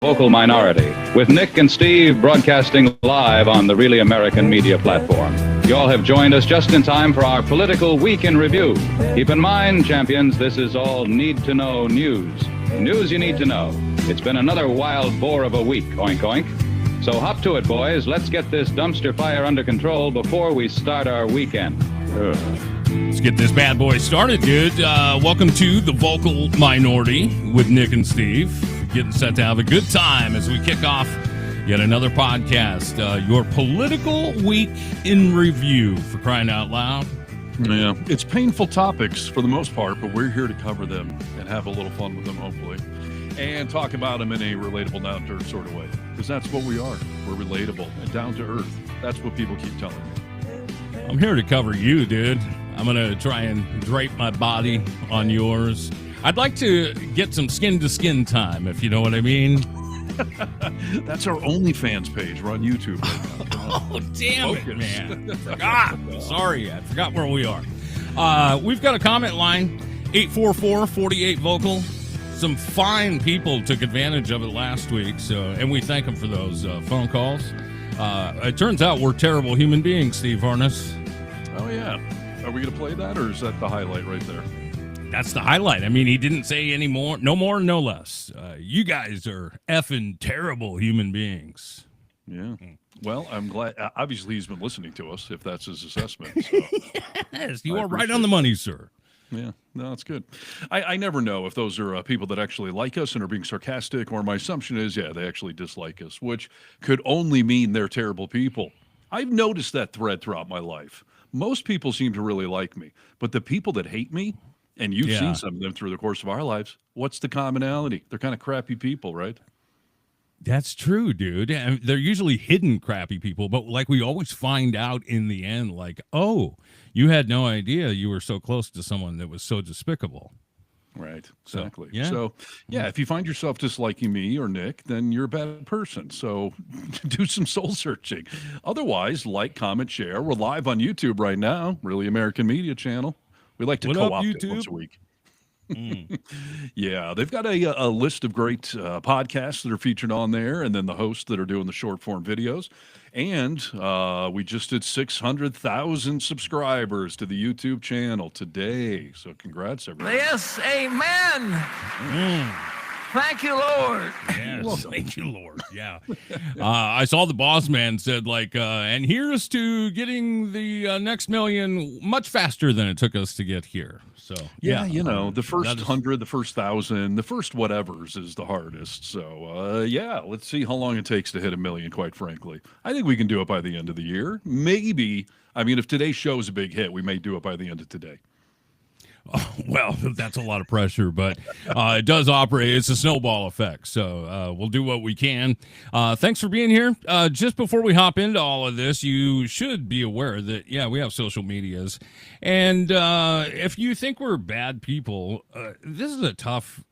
Vocal Minority, with Nick and Steve broadcasting live on the Really American Media platform. You all have joined us just in time for our Political Week in Review. Keep in mind, champions, this is all need-to-know news. News you need to know. It's been another wild boar of a week, oink oink. So hop to it, boys. Let's get this dumpster fire under control before we start our weekend. Let's get this bad boy started, dude. Welcome to the Vocal Minority with Nick and Steve. Getting set to have a good time as we kick off yet another podcast. Your Political Week in Review, for crying out loud. Yeah, it's painful topics for the most part, but we're here to cover them and have a little fun with them, hopefully, and talk about them in a relatable, down-to-earth sort of way, because that's what we are. We're relatable and down-to-earth. That's what people keep telling me. I'm here to cover you, dude. I'm going to try and drape my body on yours. I'd like to get some skin-to-skin time, if you know what I mean. That's our OnlyFans page. We're on YouTube right now. Oh, damn it, man. Sorry, I forgot where we are. We've got a comment line, 844-48-VOCAL. Some fine people took advantage of it last week, and we thank them for those phone calls. It turns out we're terrible human beings, Steve Harness. Oh, yeah. Are we going to play that, or is that the highlight right there? That's the highlight. I mean, he didn't say any more, no more, no less. You guys are effing terrible human beings. Yeah. Well, I'm glad. Obviously, he's been listening to us, if that's his assessment. So. Yes, you are right on the money, sir. Yeah, no, that's good. I never know if those are people that actually like us and are being sarcastic, or my assumption is, yeah, they actually dislike us, which could only mean they're terrible people. I've noticed that thread throughout my life. Most people seem to really like me, but the people that hate me, and you've seen some of them through the course of our lives, what's the commonality? They're kind of crappy people, right? That's true, dude. And they're usually hidden crappy people, but like we always find out in the end, like, oh, you had no idea you were so close to someone that was so despicable. Right, exactly. So, if you find yourself disliking me or Nick, then you're a bad person. So do some soul searching. Otherwise, like, comment, share. We're live on YouTube right now, Really American Media channel. We like to co-opt it once a week. Yeah, they've got a list of great podcasts that are featured on there, and then the hosts that are doing the short form videos. And we just did 600,000 subscribers to the YouTube channel today. So congrats, everyone. Yes, amen. Thank you, Lord. Yes, thank you, Lord. Yeah. I saw the boss man said, like, and here's to getting the next million much faster than it took us to get here. So, yeah, you know, the first 100, the first 1,000, the first whatevers is the hardest. So, let's see how long it takes to hit 1 million, quite frankly. I think we can do it by the end of the year. Maybe, I mean, if today's show is a big hit, we may do it by the end of today. Oh, well, that's a lot of pressure, but it does operate. It's a snowball effect, so we'll do what we can. Thanks for being here. Just before we hop into all of this, you should be aware that, we have social medias. And if you think we're bad people, this is a tough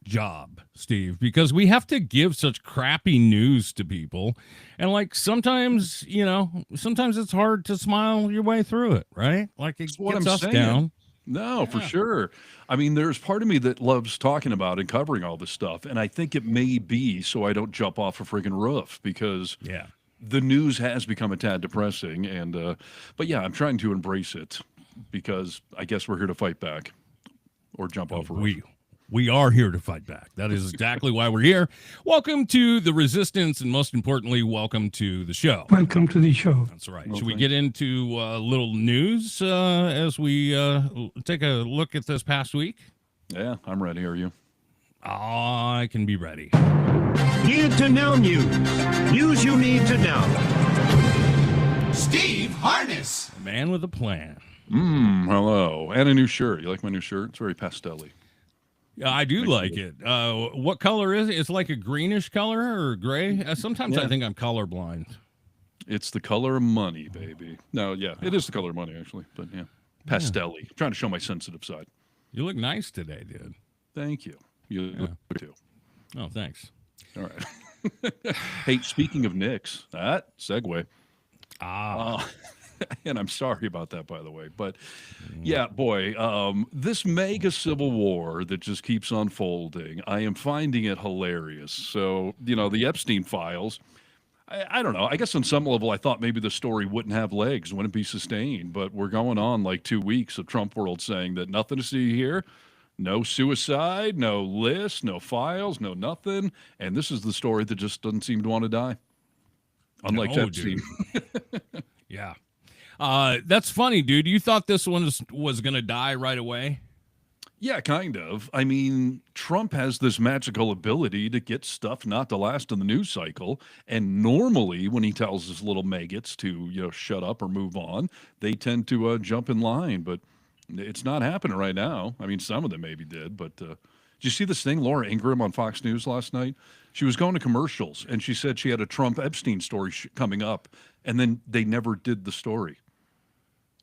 job, Steve, because we have to give such crappy news to people. And, like, sometimes it's hard to smile your way through it, right? Like, it gets us down. No, for sure. I mean, there's part of me that loves talking about and covering all this stuff, and I think it may be so I don't jump off a friggin' roof, because the news has become a tad depressing. And but I'm trying to embrace it, because I guess we're here to fight back or jump off a roof. We are here to fight back. That is exactly why we're here. Welcome to the resistance, and most importantly, welcome to the show. Welcome to the show. That's right. Should we get into a little news as we take a look at this past week? Yeah, I'm ready. Are you? I can be ready. Need to know news. News you need to know. Steve Harness. A man with a plan. Hello. And a new shirt. You like my new shirt? It's very pastel-y. Yeah, I do like it. What color is it? It's like a greenish color or gray? Sometimes I think I'm colorblind. It's the color of money, baby. No, it is the color of money, actually. But pastel-y. Trying to show my sensitive side. You look nice today, dude. Thank you. You look too. Oh, thanks. All right. Hey, speaking of Knicks, that segue. And I'm sorry about that, by the way. But yeah, boy, this mega civil war that just keeps unfolding, I am finding it hilarious. So, the Epstein files, I don't know. I guess on some level, I thought maybe the story wouldn't have legs, wouldn't be sustained. But we're going on like 2 weeks of Trump world saying that nothing to see here, no suicide, no list, no files, no nothing. And this is the story that just doesn't seem to want to die. Unlike Epstein. Yeah. That's funny, dude. You thought this one was going to die right away? Yeah, kind of. I mean, Trump has this magical ability to get stuff not to last in the news cycle. And normally, when he tells his little maggots to, shut up or move on, they tend to jump in line. But it's not happening right now. I mean, some of them maybe did. But did you see this thing, Laura Ingraham on Fox News last night? She was going to commercials, and she said she had a Trump Epstein story coming up, and then they never did the story.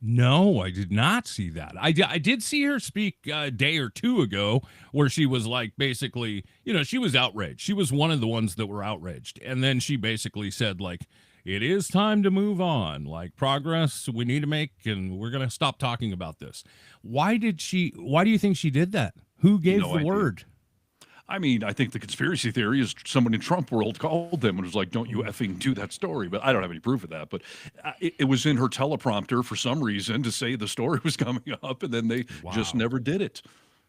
No, I did not see that. I did see her speak a day or two ago where she was like, basically, she was outraged. She was one of the ones that were outraged. And then she basically said, like, it is time to move on, like progress we need to make, and we're going to stop talking about this. Why do you think she did that? Who gave the word? I mean, I think the conspiracy theory is someone in Trump world called them and was like, don't you effing do that story. But I don't have any proof of that. But it was in her teleprompter for some reason to say the story was coming up, and then they just never did it.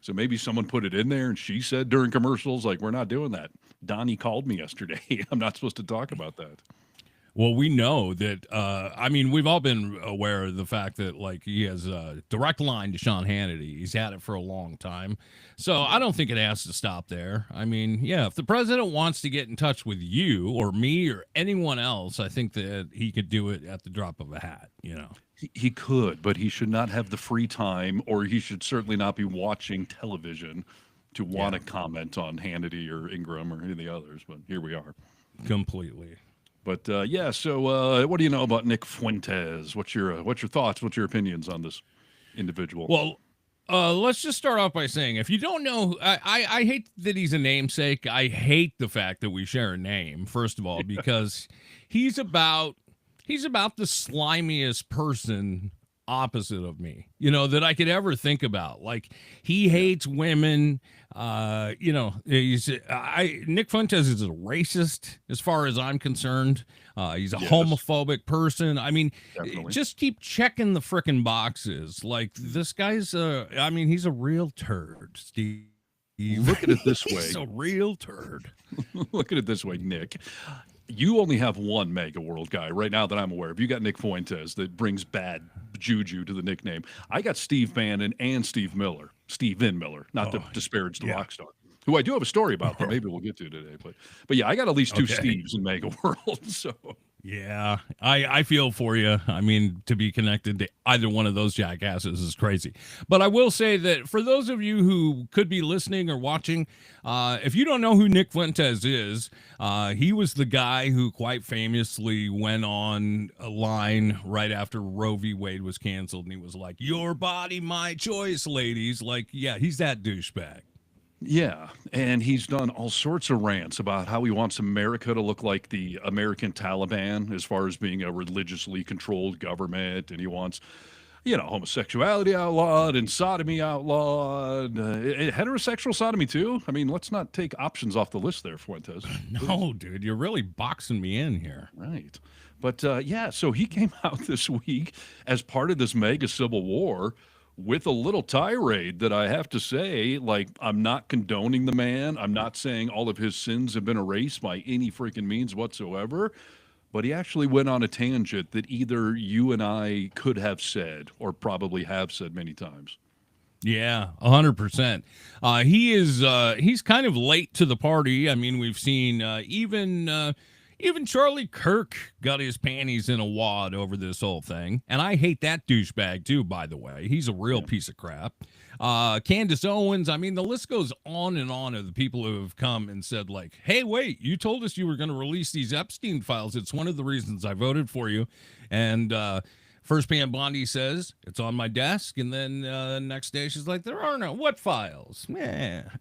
So maybe someone put it in there, and she said during commercials, like, we're not doing that. Donnie called me yesterday. I'm not supposed to talk about that. Well, we know that, we've all been aware of the fact that, like, he has a direct line to Sean Hannity. He's had it for a long time. So I don't think it has to stop there. I mean, yeah, if the president wants to get in touch with you or me or anyone else, I think that he could do it at the drop of a hat, He could, but he should not have the free time, or he should certainly not be watching television to want to comment on Hannity or Ingram or any of the others. But here we are. Completely. But so what do you know about Nick Fuentes? What's your thoughts? What's your opinions on this individual? Well, let's just start off by saying, if you don't know, I hate that he's a namesake. I hate the fact that we share a name, first of all, because he's about the slimiest person opposite of me, that I could ever think about. Like, he hates women. Nick Fuentes is a racist as far as I'm concerned. He's a homophobic person. I mean, Definitely. just keep checking the frickin' boxes. Like, this guy's he's a real turd, Steve. Look at it this way. He's a real turd. Look at it this way, Nick. You only have one mega world guy right now that I'm aware of. You got Nick Fuentes that brings bad juju to the nickname. I got Steve Bannon and Steven Miller, not to disparage the rock star, who I do have a story about that maybe we'll get to today. But yeah, I got at least two Steves in mega world. So yeah, I feel for you. I mean, to be connected to either one of those jackasses is crazy. But I will say that for those of you who could be listening or watching, if you don't know who Nick Fuentes is, he was the guy who quite famously went on a line right after Roe v. Wade was canceled, and he was like, "Your body, my choice, ladies." Like, yeah, he's that douchebag. yeah, and he's done all sorts of rants about how he wants America to look like the American Taliban as far as being a religiously controlled government, and he wants, homosexuality outlawed and sodomy outlawed, heterosexual sodomy too. I mean, let's not take options off the list there, Fuentes. No, dude, you're really boxing me in here. Right. But so he came out this week as part of this mega civil war with a little tirade that I have to say, like, I'm not condoning the man. I'm not saying all of his sins have been erased by any freaking means whatsoever. But he actually went on a tangent that either you and I could have said or probably have said many times. Yeah, 100%. He's kind of late to the party. I mean, we've seen even Charlie Kirk got his panties in a wad over this whole thing. And I hate that douchebag too, by the way. He's a real piece of crap. Candace Owens, I mean, the list goes on and on of the people who have come and said, like, hey, wait, you told us you were going to release these Epstein files. It's one of the reasons I voted for you. And First Pam Bondi says, it's on my desk. And then next day she's like, there are no, what files?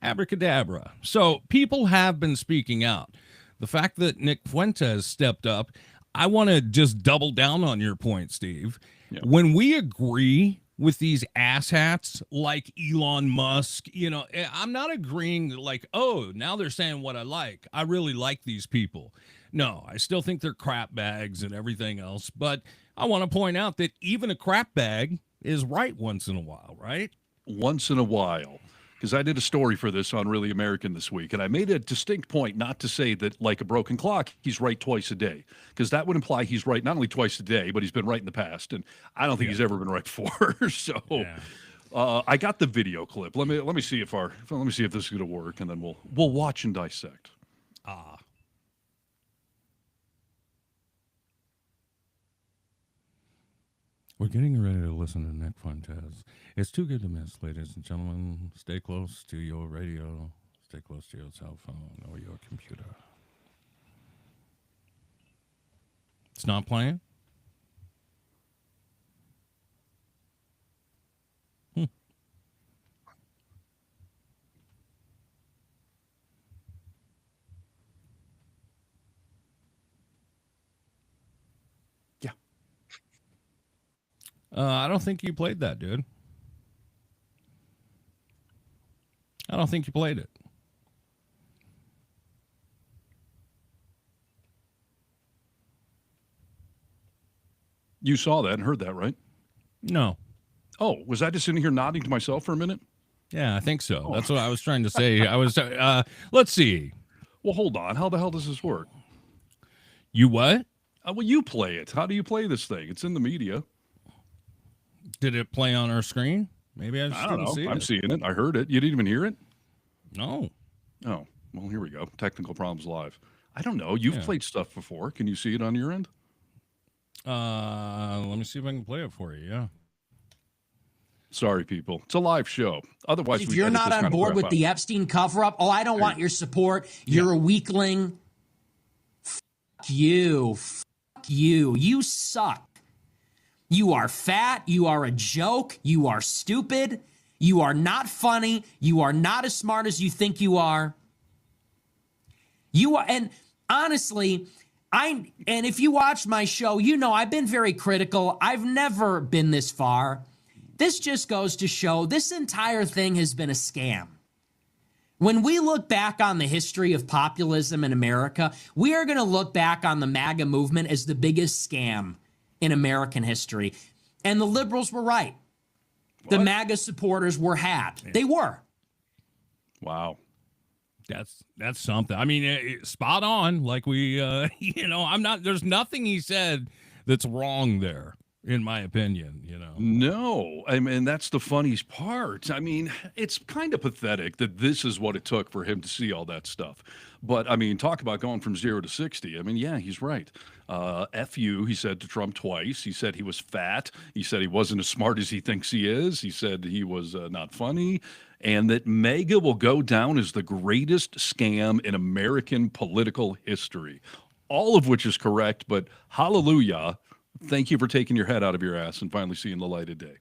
Abracadabra. So people have been speaking out. The fact that Nick Fuentes stepped up, I want to just double down on your point, Steve. Yeah. When we agree with these asshats like Elon Musk, I'm not agreeing like, oh, now they're saying what I like. I really like these people. No, I still think they're crap bags and everything else. But I want to point out that even a crap bag is right once in a while, right? Once in a while. Because I did a story for this on Really American this week, and I made a distinct point not to say that, like a broken clock, he's right twice a day, because that would imply he's right not only twice a day, but he's been right in the past, and I don't think he's ever been right before. So, I got the video clip. Let me see if this is going to work, and then we'll watch and dissect. We're getting ready to listen to Nick Fuentes. It's too good to miss, ladies and gentlemen. Stay close to your radio. Stay close to your cell phone or your computer. It's not playing? I don't think you played that, dude. I don't think you played it. You saw that and heard that, right? No. Oh, was I just sitting here nodding to myself for a minute? Yeah, I think so. That's what I was trying to say. Let's see. Well, hold on. How the hell does this work? You what? Well, you play it. How do you play this thing? It's in the media. Did it play on our screen? Maybe I just don't didn't know. see it. I'm seeing it. I heard it. You didn't even hear it? No. Oh, well, here we go. Technical problems live. I don't know. You've played stuff before. Can you see it on your end? Let me see if I can play it for you. Yeah. Sorry, people. It's a live show. Otherwise, if you're not on board with the Epstein cover-up, I don't want your support. You're a weakling. Fuck you. Fuck you. You suck. You are fat. You are a joke. You are stupid. You are not funny. You are not as smart as you think you are. You are, and honestly, and if you watch my show, I've been very critical. I've never been this far. This just goes to show this entire thing has been a scam. When we look back on the history of populism in America, we are going to look back on the MAGA movement as the biggest scam in American history. And the liberals were right. What? The MAGA supporters were had. Yeah. They were. Wow. That's something. I mean, spot on. Like there's nothing he said that's wrong there, in my opinion, No, I mean, that's the funniest part. I mean, it's kind of pathetic that this is what it took for him to see all that stuff. But, I mean, talk about going from 0 to 60. I mean, yeah, he's right. F you, he said to Trump twice. He said he was fat. He said he wasn't as smart as he thinks he is. He said he was not funny. And that MAGA will go down as the greatest scam in American political history. All of which is correct, but hallelujah. Thank you for taking your head out of your ass and finally seeing the light of day.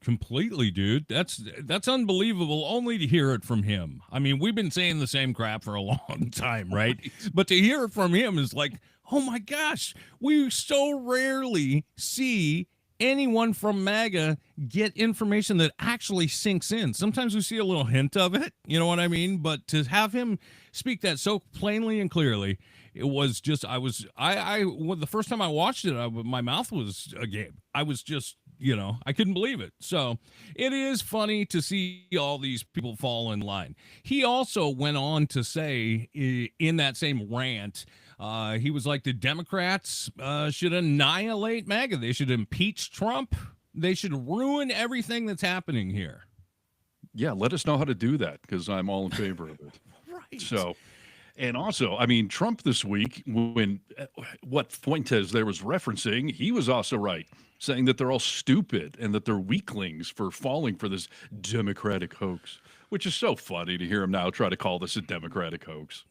Completely, dude. That's unbelievable only to hear it from him. I mean, we've been saying the same crap for a long time, right? But to hear it from him is like, oh my gosh, we so rarely see anyone from MAGA get information that actually sinks in. Sometimes we see a little hint of it, you know what I mean? But to have him speak that so plainly and clearly, it was just, the first time I watched it, my mouth was agape. I was just, I couldn't believe it. So it is funny to see all these people fall in line. He also went on to say in that same rant, he was like, the Democrats should annihilate MAGA. They should impeach Trump. They should ruin everything that's happening here. Yeah, let us know how to do that, because I'm all in favor of it. Right. So, and also, I mean, Trump this week, when what Fuentes there was referencing, he was also right, saying that they're all stupid and that they're weaklings for falling for this Democratic hoax, which is so funny to hear him now try to call this a Democratic hoax.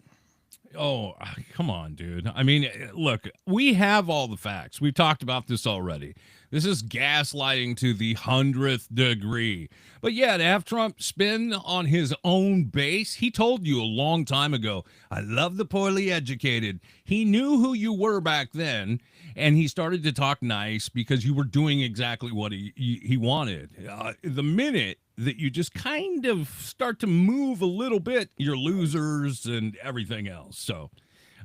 Oh, come on, dude. I mean, look, we have all the facts. We've talked about this already. This is gaslighting to the 100th degree. But yeah, to have Trump spin on his own base, he told you a long time ago, I love the poorly educated. He knew who you were back then, and he started to talk nice because you were doing exactly what he wanted. The minute that you just kind of start to move a little bit, you're losers and everything else. So,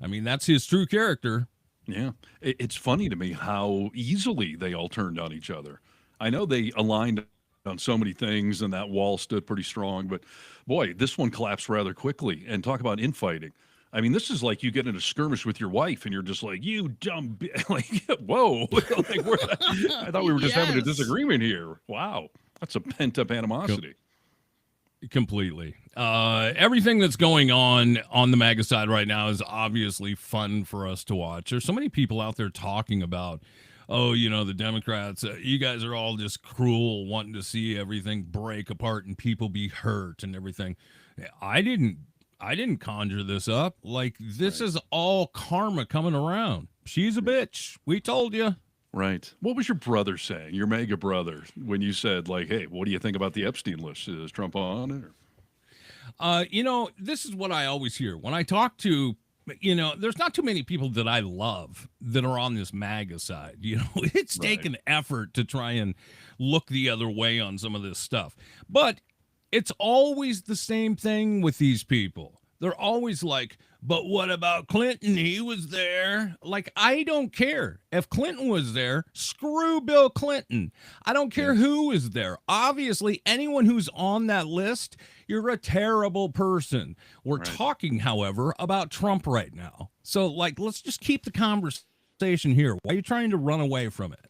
I mean, that's his true character. Yeah. It's funny to me how easily they all turned on each other. I know they aligned on so many things and that wall stood pretty strong, but boy, this one collapsed rather quickly. And talk about infighting. I mean, this is like you get in a skirmish with your wife and you're just like, you dumb like, whoa. Like, I thought we were just having a disagreement here. Wow. That's a pent up animosity. Completely. Everything that's going on the MAGA side right now is obviously fun for us to watch. There's so many people out there talking about, oh, you know, the Democrats, you guys are all just cruel, wanting to see everything break apart and people be hurt and everything. I didn't conjure this up. Like, this is all karma coming around. She's a bitch. We told you. Right. What was your brother saying, your MAGA brother, when you said, like, hey, what do you think about the Epstein list? Is Trump on it? Or? You know, this is what I always hear when I talk to, you know, there's not too many people that I love that are on this MAGA side. You know, it's taken effort to try and look the other way on some of this stuff. But it's always the same thing with these people. They're always like, but what about Clinton? He was there. Like, I don't care. If Clinton was there, screw Bill Clinton. I don't care who is there. Obviously, anyone who's on that list, you're a terrible person. We're talking, however, about Trump right now. So, like, let's just keep the conversation here. Why are you trying to run away from it?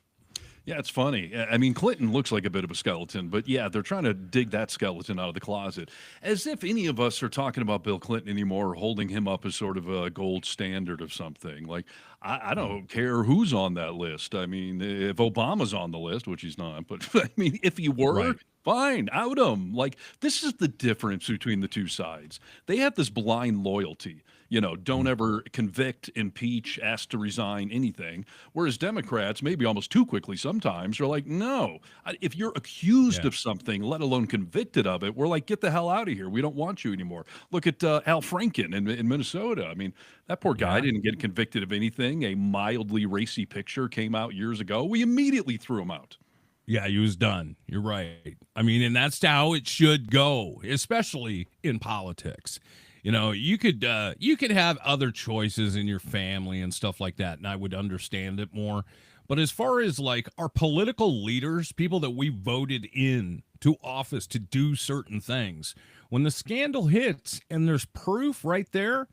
Yeah, it's funny. I mean, Clinton looks like a bit of a skeleton, but yeah, they're trying to dig that skeleton out of the closet. As if any of us are talking about Bill Clinton anymore or holding him up as sort of a gold standard of something. Like, I don't care who's on that list. I mean, if Obama's on the list, which he's not, but I mean, if he were, fine, out him. Like, this is the difference between the two sides. They have this blind loyalty. You know, don't ever convict, impeach, ask to resign, anything. Whereas Democrats, maybe almost too quickly sometimes, are like, no, if you're accused of something, let alone convicted of it, we're like, get the hell out of here. We don't want you anymore. Look at Al Franken in Minnesota. I mean, that poor guy didn't get convicted of anything. A mildly racy picture came out years ago. We immediately threw him out. Yeah, he was done. You're right. I mean, and that's how it should go, especially in politics. You know, you could have other choices in your family and stuff like that, and I would understand it more. But as far as like our political leaders, people that we voted in to office to do certain things, when the scandal hits and there's proof right there,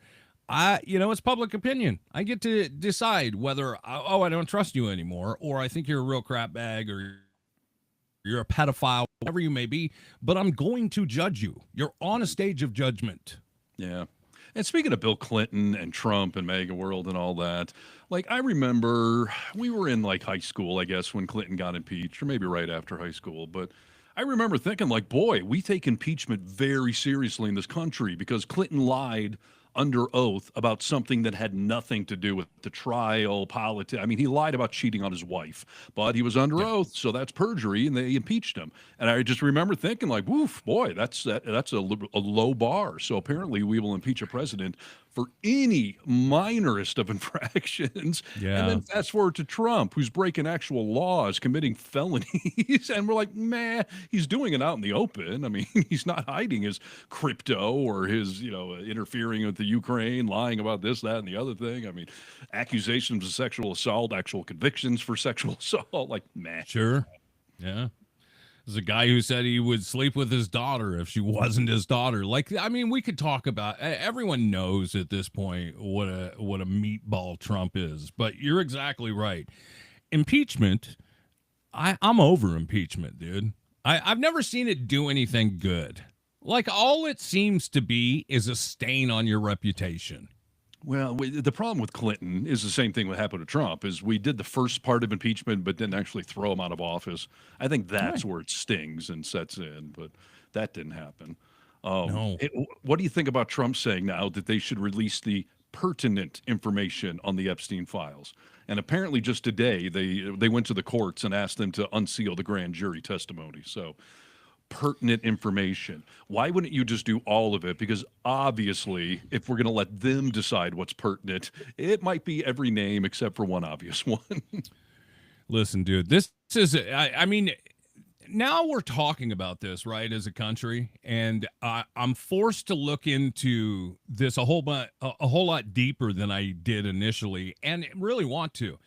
it's public opinion. I get to decide whether, I don't trust you anymore, or I think you're a real crap bag, or you're a pedophile, whatever you may be, but I'm going to judge you. You're on a stage of judgment. Yeah. And speaking of Bill Clinton and Trump and MAGA world and all that, like, I remember we were in like high school, I guess, when Clinton got impeached, or maybe right after high school. But I remember thinking, like, boy, we take impeachment very seriously in this country because Clinton lied under oath about something that had nothing to do with the trial, politics. I mean, he lied about cheating on his wife, but he was under oath, so that's perjury, and they impeached him. And I just remember thinking, like, woof, boy, that's a low bar. So apparently we will impeach a president for any minorest of infractions. Yeah. And then fast forward to Trump, who's breaking actual laws, committing felonies. And we're like, man, he's doing it out in the open. I mean, he's not hiding his crypto or his, interfering with the Ukraine, lying about this, that, and the other thing. I mean, accusations of sexual assault, actual convictions for sexual assault. Like, man. Sure. Yeah. There's a guy who said he would sleep with his daughter if she wasn't his daughter. Like, I mean, we could talk about, everyone knows at this point what a meatball Trump is, but you're exactly right. Impeachment, I'm over impeachment, dude. I've never seen it do anything good. Like, all it seems to be is a stain on your reputation. Well, the problem with Clinton is the same thing that happened to Trump, is we did the first part of impeachment, but didn't actually throw him out of office. I think that's where it stings and sets in, but that didn't happen. No. What do you think about Trump saying now that they should release the pertinent information on the Epstein files. And apparently just today, they went to the courts and asked them to unseal the grand jury testimony. So pertinent information. Why wouldn't you just do all of it? Because obviously, if we're going to let them decide what's pertinent, it might be every name except for one obvious one. Listen, dude, this is, I mean, now we're talking about this, right, as a country, and I'm forced to look into this a whole lot deeper than I did initially, and really want to.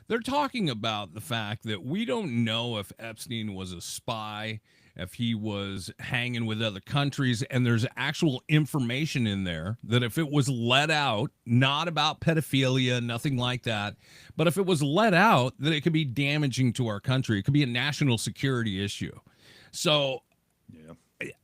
They're talking about the fact that we don't know if Epstein was a spy, if he was hanging with other countries, and there's actual information in there that if it was let out, not about pedophilia, nothing like that, but if it was let out, that it could be damaging to our country. It could be a national security issue. So, yeah.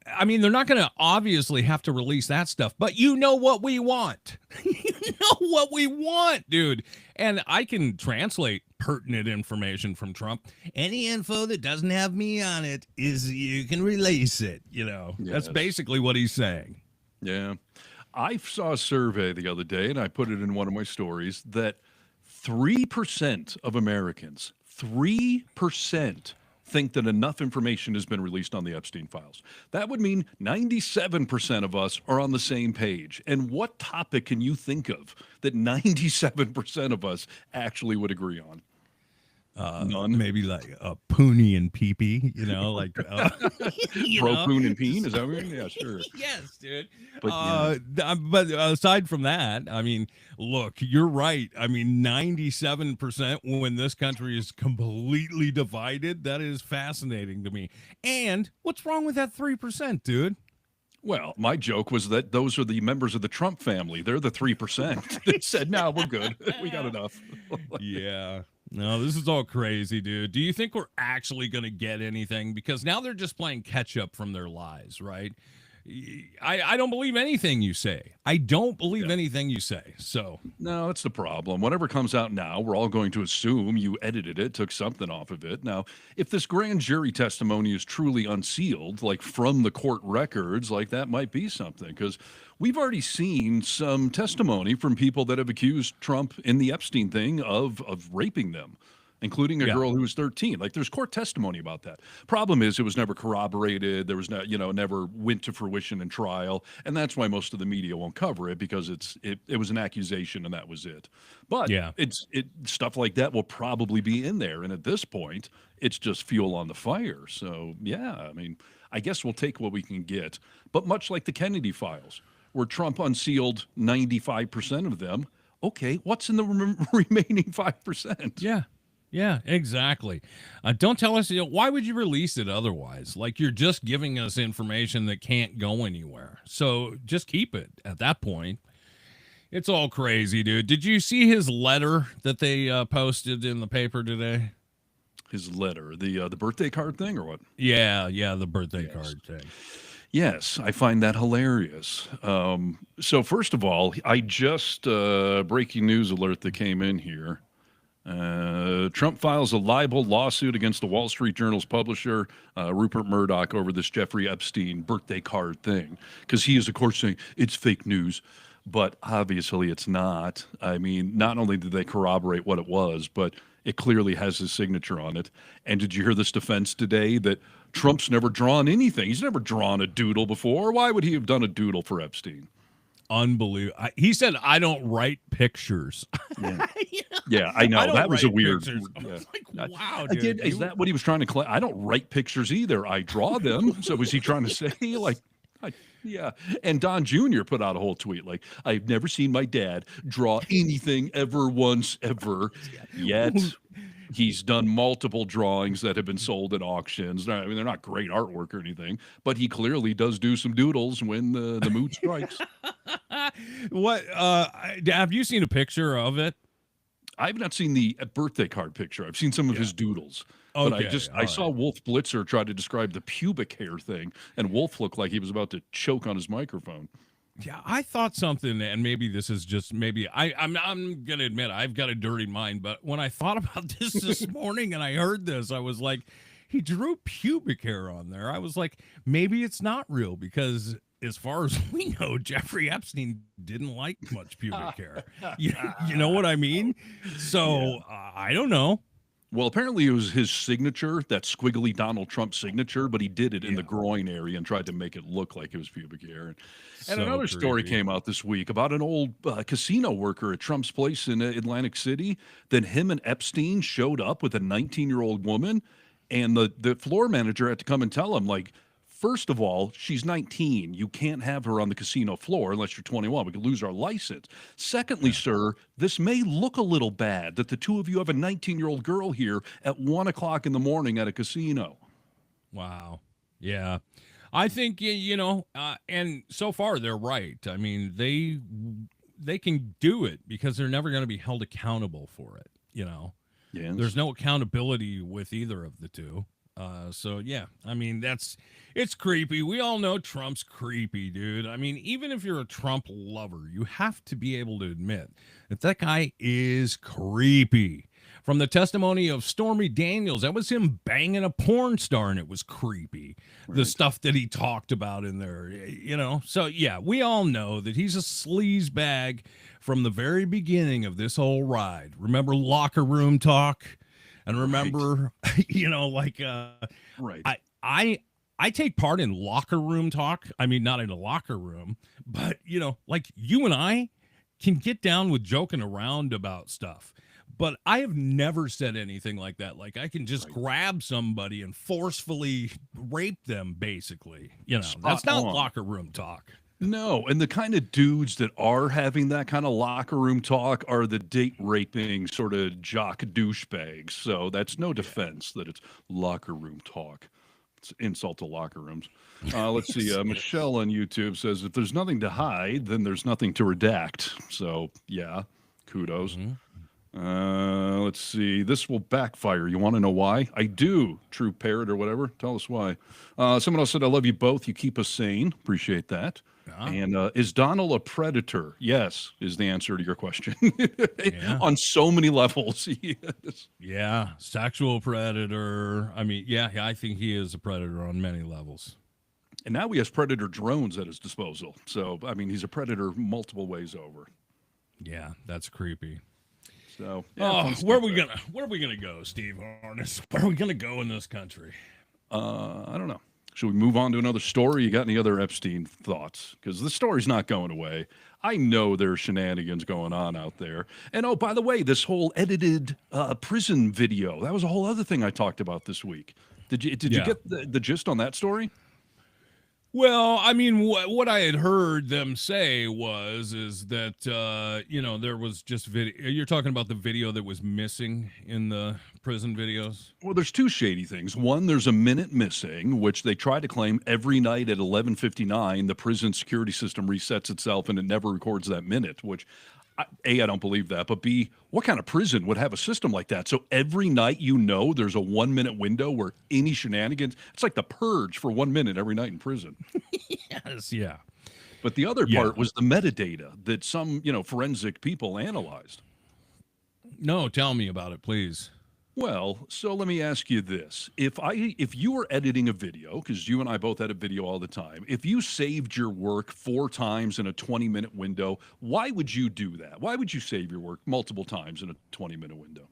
I mean, they're not going to obviously have to release that stuff, but you know what we want. You know what we want, dude. And I can translate pertinent information from Trump. Any info that doesn't have me on it is you can release it. You know, Yes. That's basically what he's saying. Yeah. I saw a survey the other day, and I put it in one of my stories, that 3% of Americans, 3%, think that enough information has been released on the Epstein files. That would mean 97% of us are on the same page. And what topic can you think of that 97% of us actually would agree on? None. Maybe like a Poonie and Pee-Pee, you know, like Pro Poon and Peen, is that what you mean? Yeah, sure. Yes, dude. But, But aside from that, I mean, look, you're right. I mean, 97% when this country is completely divided, that is fascinating to me. And what's wrong with that 3%, dude? Well, my joke was that those are the members of the Trump family. They're the 3% that said, no, we're good. We got enough. Yeah. No, this is all crazy, dude. Do you think we're actually going to get anything? Because now they're just playing catch up from their lies, right? I don't believe anything you say. I don't believe anything you say. So No, that's the problem. Whatever comes out now, we're all going to assume you edited it, took something off of it. Now, if this grand jury testimony is truly unsealed, like from the court records, like that might be something, because we've already seen some testimony from people that have accused Trump in the Epstein thing of raping them, including a girl who was 13. Like, there's court testimony about that. Problem is, it was never corroborated. There was no, never went to fruition in trial, and that's why most of the media won't cover it, because it was an accusation and that was it. But it's stuff like that will probably be in there, and at this point, it's just fuel on the fire. So yeah, I mean, I guess we'll take what we can get. But much like the Kennedy files, where Trump unsealed 95% of them, okay, what's in the remaining 5%? Yeah, exactly. Don't tell us, why would you release it otherwise? Like, you're just giving us information that can't go anywhere. So just keep it at that point. It's all crazy, dude. Did you see his letter that they posted in the paper today? His letter, the birthday card thing, or what? Yeah, the birthday card thing. Yes, I find that hilarious. So first of all, I just breaking news alert that came in here. Trump files a libel lawsuit against the Wall Street Journal's publisher, Rupert Murdoch, over this Jeffrey Epstein birthday card thing. Because he is, of course, saying it's fake news, but obviously it's not. I mean, not only did they corroborate what it was, but it clearly has his signature on it. And did you hear this defense today that Trump's never drawn anything? He's never drawn a doodle before. Why would he have done a doodle for Epstein? Unbelievable. He said, I don't write pictures. Yeah, yeah, I know. That was a weird. I was like, wow, dude. Again, is that what he was trying to claim? I don't write pictures either. I draw them. So was he trying to say, like, yeah. And Don Jr. put out a whole tweet like, I've never seen my dad draw anything ever once ever. Yet he's done multiple drawings that have been sold at auctions. I mean, they're not great artwork or anything, but he clearly does do some doodles when the mood strikes. What have you seen a picture of it? I've not seen the birthday card picture. I've seen some of his doodles. But I saw Wolf Blitzer try to describe the pubic hair thing, and Wolf looked like he was about to choke on his microphone. Yeah, I thought something, and maybe this is just I'm gonna admit I've got a dirty mind, but when I thought about this morning and I heard this, I was like, he drew pubic hair on there. I was like, maybe it's not real, because as far as we know, Jeffrey Epstein didn't like much pubic hair. You know what I mean? So I don't know. Well, apparently it was his signature, that squiggly Donald Trump signature, but he did it in the groin area and tried to make it look like it was pubic hair. And So another story creepy. came out this week about an old casino worker at Trump's place in Atlantic City. Then him and Epstein showed up with a 19-year-old woman, and the floor manager had to come and tell him, like, first of all, she's 19. You can't have her on the casino floor unless you're 21. We could lose our license. Secondly, sir, this may look a little bad that the two of you have a 19-year-old girl here at 1 o'clock in the morning at a casino. Wow. Yeah. I think, and so far they're right. I mean, they can do it because they're never going to be held accountable for it. Yes. There's no accountability with either of the two. So yeah, I mean, it's creepy. We all know Trump's creepy, dude. I mean, even if you're a Trump lover, you have to be able to admit that guy is creepy. From the testimony of Stormy Daniels, that was him banging a porn star, and it was creepy. Right. The stuff that he talked about in there, So yeah, we all know that he's a sleaze bag from the very beginning of this whole ride. Remember locker room talk? And remember, right. I take part in locker room talk. I mean, not in a locker room, but like you and I can get down with joking around about stuff. But I have never said anything like that. Like I can just grab somebody and forcefully rape them, basically. That's not locker room talk. No, and the kind of dudes that are having that kind of locker room talk are the date raping sort of jock douchebags. So that's no defense that it's locker room talk. It's insult to locker rooms. Let's see. Michelle on YouTube says, if there's nothing to hide, then there's nothing to redact. So yeah, kudos. Let's see. This will backfire. You want to know why? I do. True parrot or whatever. Tell us why. Someone else said, I love you both. You keep us sane. Appreciate that. And is Donald a predator? Yes, is the answer to your question. On so many levels. Yes. Yeah, sexual predator. I mean, I think he is a predator on many levels. And now he has predator drones at his disposal. So, I mean, he's a predator multiple ways over. Yeah, that's creepy. So, where are we gonna go, Steve Harness? Where are we gonna go in this country? I don't know. Should we move on to another story? You got any other Epstein thoughts? Because the story's not going away. I know there's shenanigans going on out there. And oh, by the way, this whole edited prison video, that was a whole other thing I talked about this week. Did you get the gist on that story? Well, I mean, what I had heard them say is that there was just video. You're talking about the video that was missing in the prison videos. Well, there's two shady things. One, there's a minute missing, which they try to claim every night at 11:59. The prison security system resets itself and it never records that minute. Which, A, I don't believe that. But B, what kind of prison would have a system like that? So every night, there's a 1 minute window where any shenanigans. It's like the purge for 1 minute every night in prison. Yes, yeah. But the other part was the metadata that some, forensic people analyzed. No, tell me about it, please. Well, so let me ask you this. If you were editing a video, because you and I both edit video all the time, if you saved your work 4 times in a 20-minute window, why would you do that? Why would you save your work multiple times in a 20-minute window?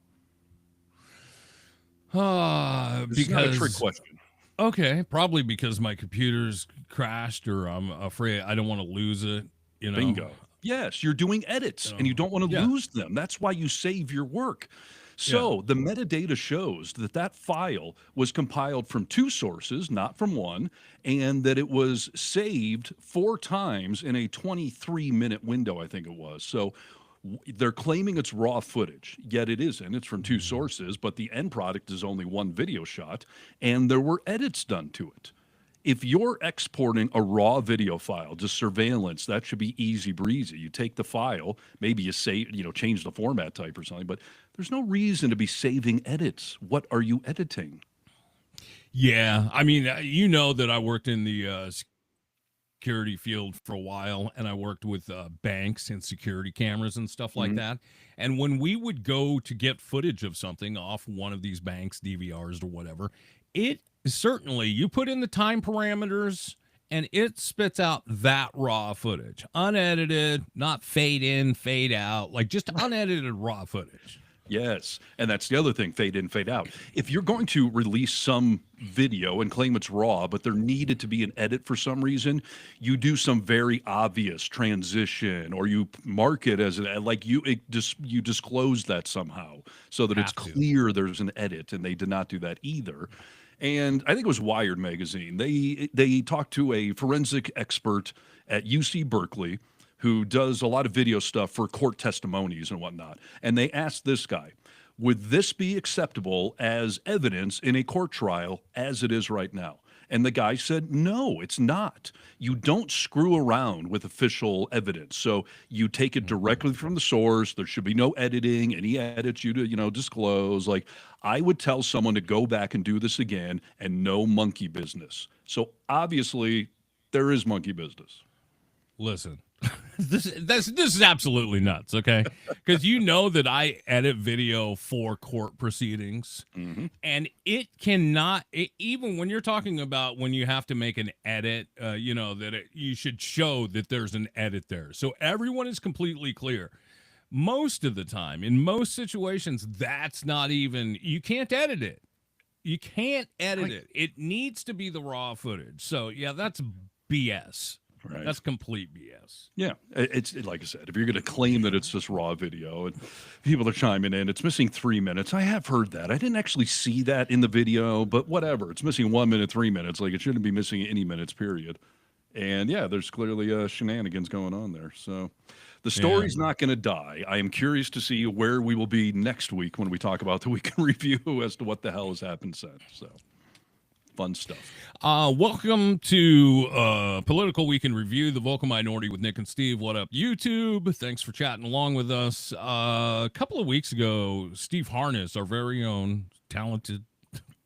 This is not a trick question. Okay, probably because my computer's crashed or I'm afraid I don't want to lose it, Bingo. Yes, you're doing edits and you don't want to lose them. That's why you save your work. So the metadata shows that file was compiled from 2 sources, not from one, and that it was saved 4 times in a 23-minute window, I think it was. So they're claiming it's raw footage, yet it isn't. It's from 2 sources, but the end product is only 1 video shot, and there were edits done to it. If you're exporting a raw video file, just surveillance, that should be easy breezy. You take the file, maybe you say, change the format type or something, but there's no reason to be saving edits. What are you editing? Yeah, I mean, that I worked in the security field for a while, and I worked with banks and security cameras and stuff like that. And when we would go to get footage of something off one of these banks, DVRs or whatever, it certainly, you put in the time parameters and it spits out that raw footage, unedited, not fade in, fade out, like just unedited raw footage. Yes, and that's the other thing, fade in, fade out. If you're going to release some video and claim it's raw, but there needed to be an edit for some reason, you do some very obvious transition, or you mark it as you disclose that somehow so that it's clear there's an edit, and they did not do that either. And I think it was Wired magazine. They talked to a forensic expert at UC Berkeley who does a lot of video stuff for court testimonies and whatnot. And they asked this guy, would this be acceptable as evidence in a court trial as it is right now? And the guy said, no, it's not. You don't screw around with official evidence. So you take it directly from the source. There should be no editing. Any edits you disclose. Like, I would tell someone to go back and do this again, and no monkey business. So obviously there is monkey business. Listen, this is absolutely nuts, okay? Because you know that I edit video for court proceedings, and it cannot, even when you're talking about when you have to make an edit, you should show that there's an edit there. So everyone is completely clear. Most of the time, in most situations, that's not even, you can't edit it. You can't edit it. It needs to be the raw footage. So, yeah, that's BS. Right. That's complete BS. Yeah, it's like I said, if you're going to claim that it's just raw video and people are chiming in, it's missing 3 minutes. I have heard that. I didn't actually see that in the video, but whatever. It's missing 1 minute, 3 minutes. Like, it shouldn't be missing any minutes, period. And yeah, there's clearly shenanigans going on there. So the story's not going to die. I am curious to see where we will be next week when we talk about the week in review as to what the hell has happened since. So fun stuff. Welcome to Political Week in Review, the vocal minority with Nick and Steve. What up, YouTube? Thanks for chatting along with us. A couple of weeks ago, Steve Harness, our very own talented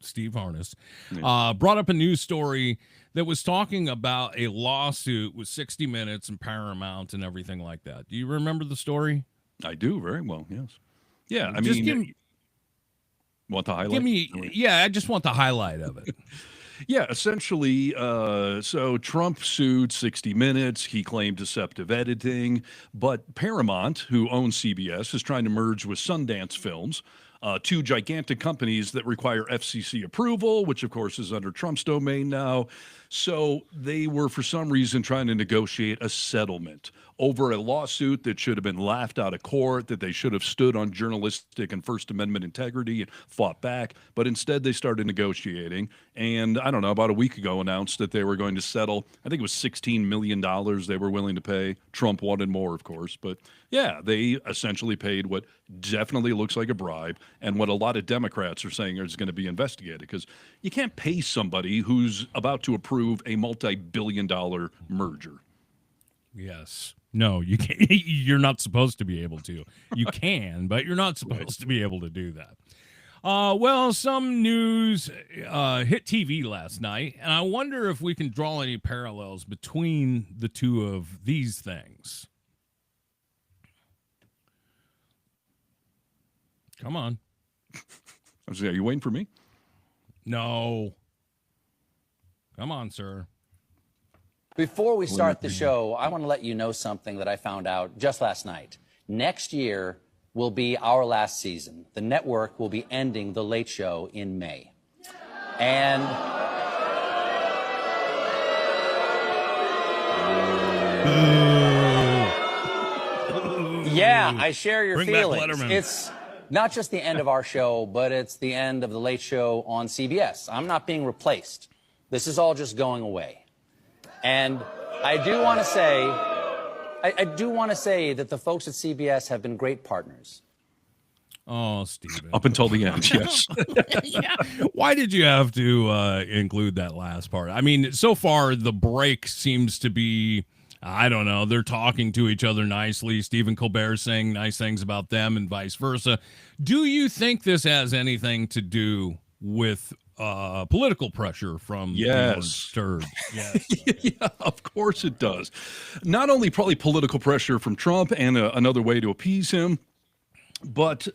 Steve Harness, brought up a news story that was talking about a lawsuit with 60 Minutes and Paramount and everything like that. Do you remember the story? I do very well, yes. Yeah, I just mean, want the highlight? I just want the highlight of it. Yeah, essentially, so Trump sued 60 Minutes. He claimed deceptive editing, but Paramount, who owns CBS, is trying to merge with Sundance Films, two gigantic companies that require FCC approval, which of course is under Trump's domain now. So they were, for some reason, trying to negotiate a settlement over a lawsuit that should have been laughed out of court, that they should have stood on journalistic and First Amendment integrity and fought back. But instead, they started negotiating. And I don't know, about a week ago announced that they were going to settle. I think it was $16 million they were willing to pay. Trump wanted more, of course. But yeah, they essentially paid what definitely looks like a bribe and what a lot of Democrats are saying is going to be investigated, because you can't pay somebody who's about to approve a multi-billion-dollar merger. Yes. No, you can't. You're not supposed to be able to. You can, but you're not supposed to be able to do that. Well, some news hit TV last night, and I wonder if we can draw any parallels between the two of these things. Come on. I was, are you waiting for me? No. Come on, sir. Before we start the show, I want to let you know something that I found out just last night. Next year will be our last season. The network will be ending The Late Show in May. And yeah, I share your feelings. It's not just the end of our show, but it's the end of The Late Show on CBS. I'm not being replaced. This is all just going away. And I do want to say, that the folks at CBS have been great partners. Oh, Stephen. Up until the end, yes. Yeah. Why did you have to include that last part? I mean, so far the break seems to be, I don't know, they're talking to each other nicely. Stephen Colbert saying nice things about them and vice versa. Do you think this has anything to do with political pressure from yes. Yes. Yeah, of course it does. Not only probably political pressure from Trump and another way to appease him, but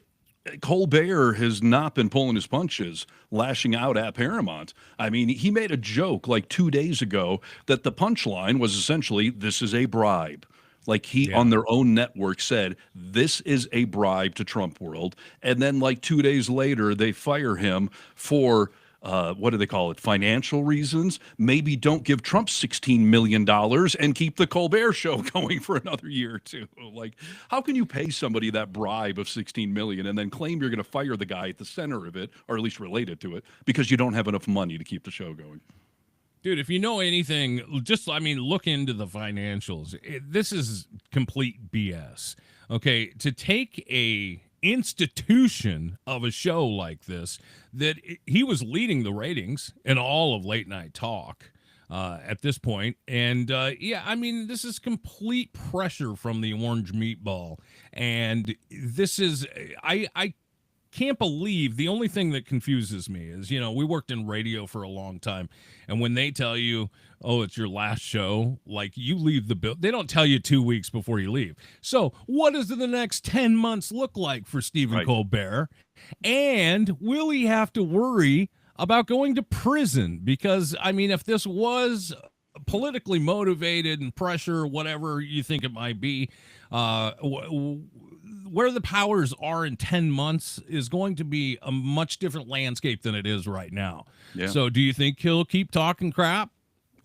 Colbert has not been pulling his punches, lashing out at Paramount. I mean, he made a joke like 2 days ago that the punchline was essentially, this is a bribe. Like he on their own network said, this is a bribe to Trump world. And then like 2 days later, they fire him for what do they call it? Financial reasons. Maybe don't give Trump $16 million and keep the Colbert show going for another year or two. Like, how can you pay somebody that bribe of $16 million and then claim you're going to fire the guy at the center of it, or at least related to it, because you don't have enough money to keep the show going? Dude, if you know anything, look into the financials. This is complete BS. Okay, to take a institution of a show like this, he was leading the ratings in all of late night talk at this point. And this is complete pressure from the orange meatball. And this is, I can't believe, the only thing that confuses me is, we worked in radio for a long time, and when they tell you, oh, it's your last show, like, you leave the bill, they don't tell you 2 weeks before you leave. So what does the next 10 months look like for Stephen Colbert? And will he have to worry about going to prison? Because, if this was politically motivated and pressure, whatever you think it might be, where the powers are in 10 months is going to be a much different landscape than it is right now. Yeah. So do you think he'll keep talking crap?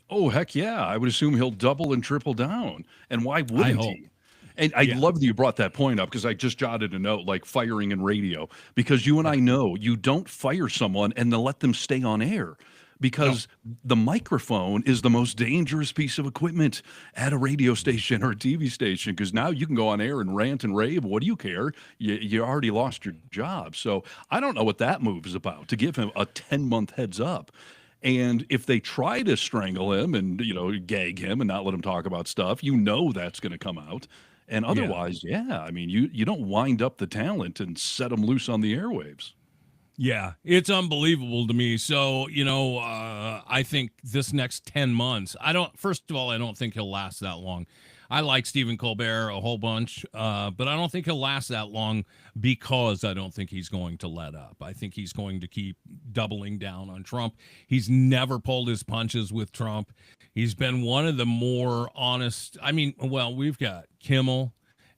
Oh, heck yeah. I would assume he'll double and triple down. And why wouldn't he? And I love that you brought that point up, because I just jotted a note, like firing in radio, because you and I know you don't fire someone and then let them stay on air. Because the microphone is the most dangerous piece of equipment at a radio station or a TV station, because now you can go on air and rant and rave. What do you care? You already lost your job. So I don't know what that move is about, to give him a 10-month heads up. And if they try to strangle him and, gag him and not let him talk about stuff, that's going to come out. And otherwise, you don't wind up the talent and set them loose on the airwaves. Yeah, it's unbelievable to me. So, I think this next 10 months, first of all, I don't think he'll last that long. I like Stephen Colbert a whole bunch, but I don't think he'll last that long, because I don't think he's going to let up. I think he's going to keep doubling down on Trump. He's never pulled his punches with Trump. He's been one of the more honest. We've got Kimmel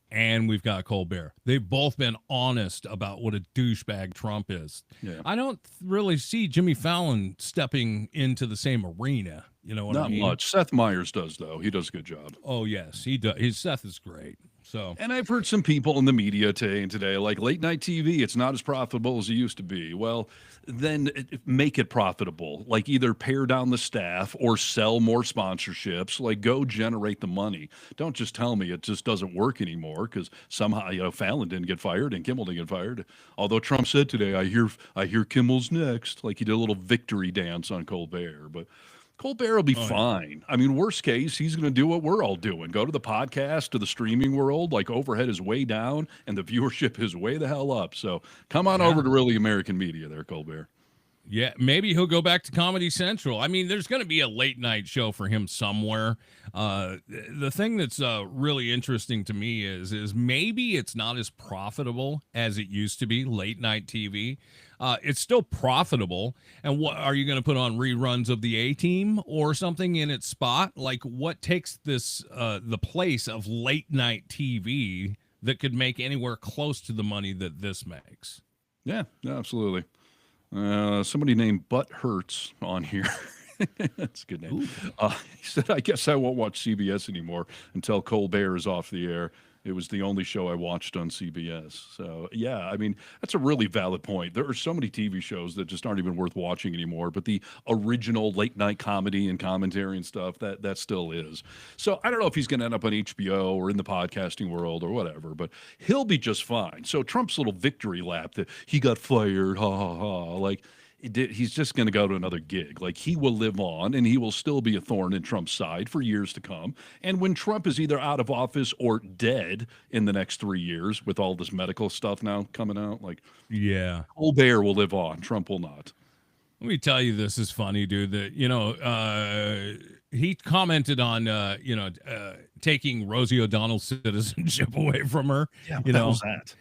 and we've got Colbert. They've both been honest about what a douchebag Trump is. Yeah. I don't really see Jimmy Fallon stepping into the same arena. You know what I mean? Not much. Seth Meyers does, though. He does a good job. Oh, yes, he does. Seth is great. So, and I've heard some people in the media today, like, late night TV, it's not as profitable as it used to be. Well, then make it profitable. Like, either pare down the staff or sell more sponsorships. Like, go generate the money. Don't just tell me it just doesn't work anymore, because somehow, Fallon didn't get fired and Kimmel didn't get fired. Although Trump said today, I hear Kimmel's next. Like, he did a little victory dance on Colbert. But Colbert will be fine. Worst case, he's going to do what we're all doing. Go to the podcast, to the streaming world. Like, overhead is way down and the viewership is way the hell up. So come on over to Really American Media there, Colbert. Yeah, maybe he'll go back to Comedy Central. There's going to be a late night show for him somewhere. The thing that's really interesting to me is maybe it's not as profitable as it used to be, late night TV. It's still profitable. And what are you going to put on, reruns of the A-Team or something in its spot? Like, what takes this the place of late night TV that could make anywhere close to the money that this makes? Yeah, absolutely. Somebody named Butt Hurts on here. That's a good name. He said, I guess I won't watch CBS anymore until Colbert is off the air. It was the only show I watched on CBS. So, yeah, that's a really valid point. There are so many TV shows that just aren't even worth watching anymore, but the original late-night comedy and commentary and stuff, that still is. So I don't know if he's going to end up on HBO or in the podcasting world or whatever, but he'll be just fine. So Trump's little victory lap that he got fired, ha, ha, ha, like, he's just going to go to another gig. Like, he will live on, and he will still be a thorn in Trump's side for years to come. And when Trump is either out of office or dead in the next 3 years, with all this medical stuff now coming out, like, Colbert will live on. Trump will not. Let me tell you, this is funny, dude, that, he commented on, taking Rosie O'Donnell's citizenship away from her. Yeah, what the hell's that?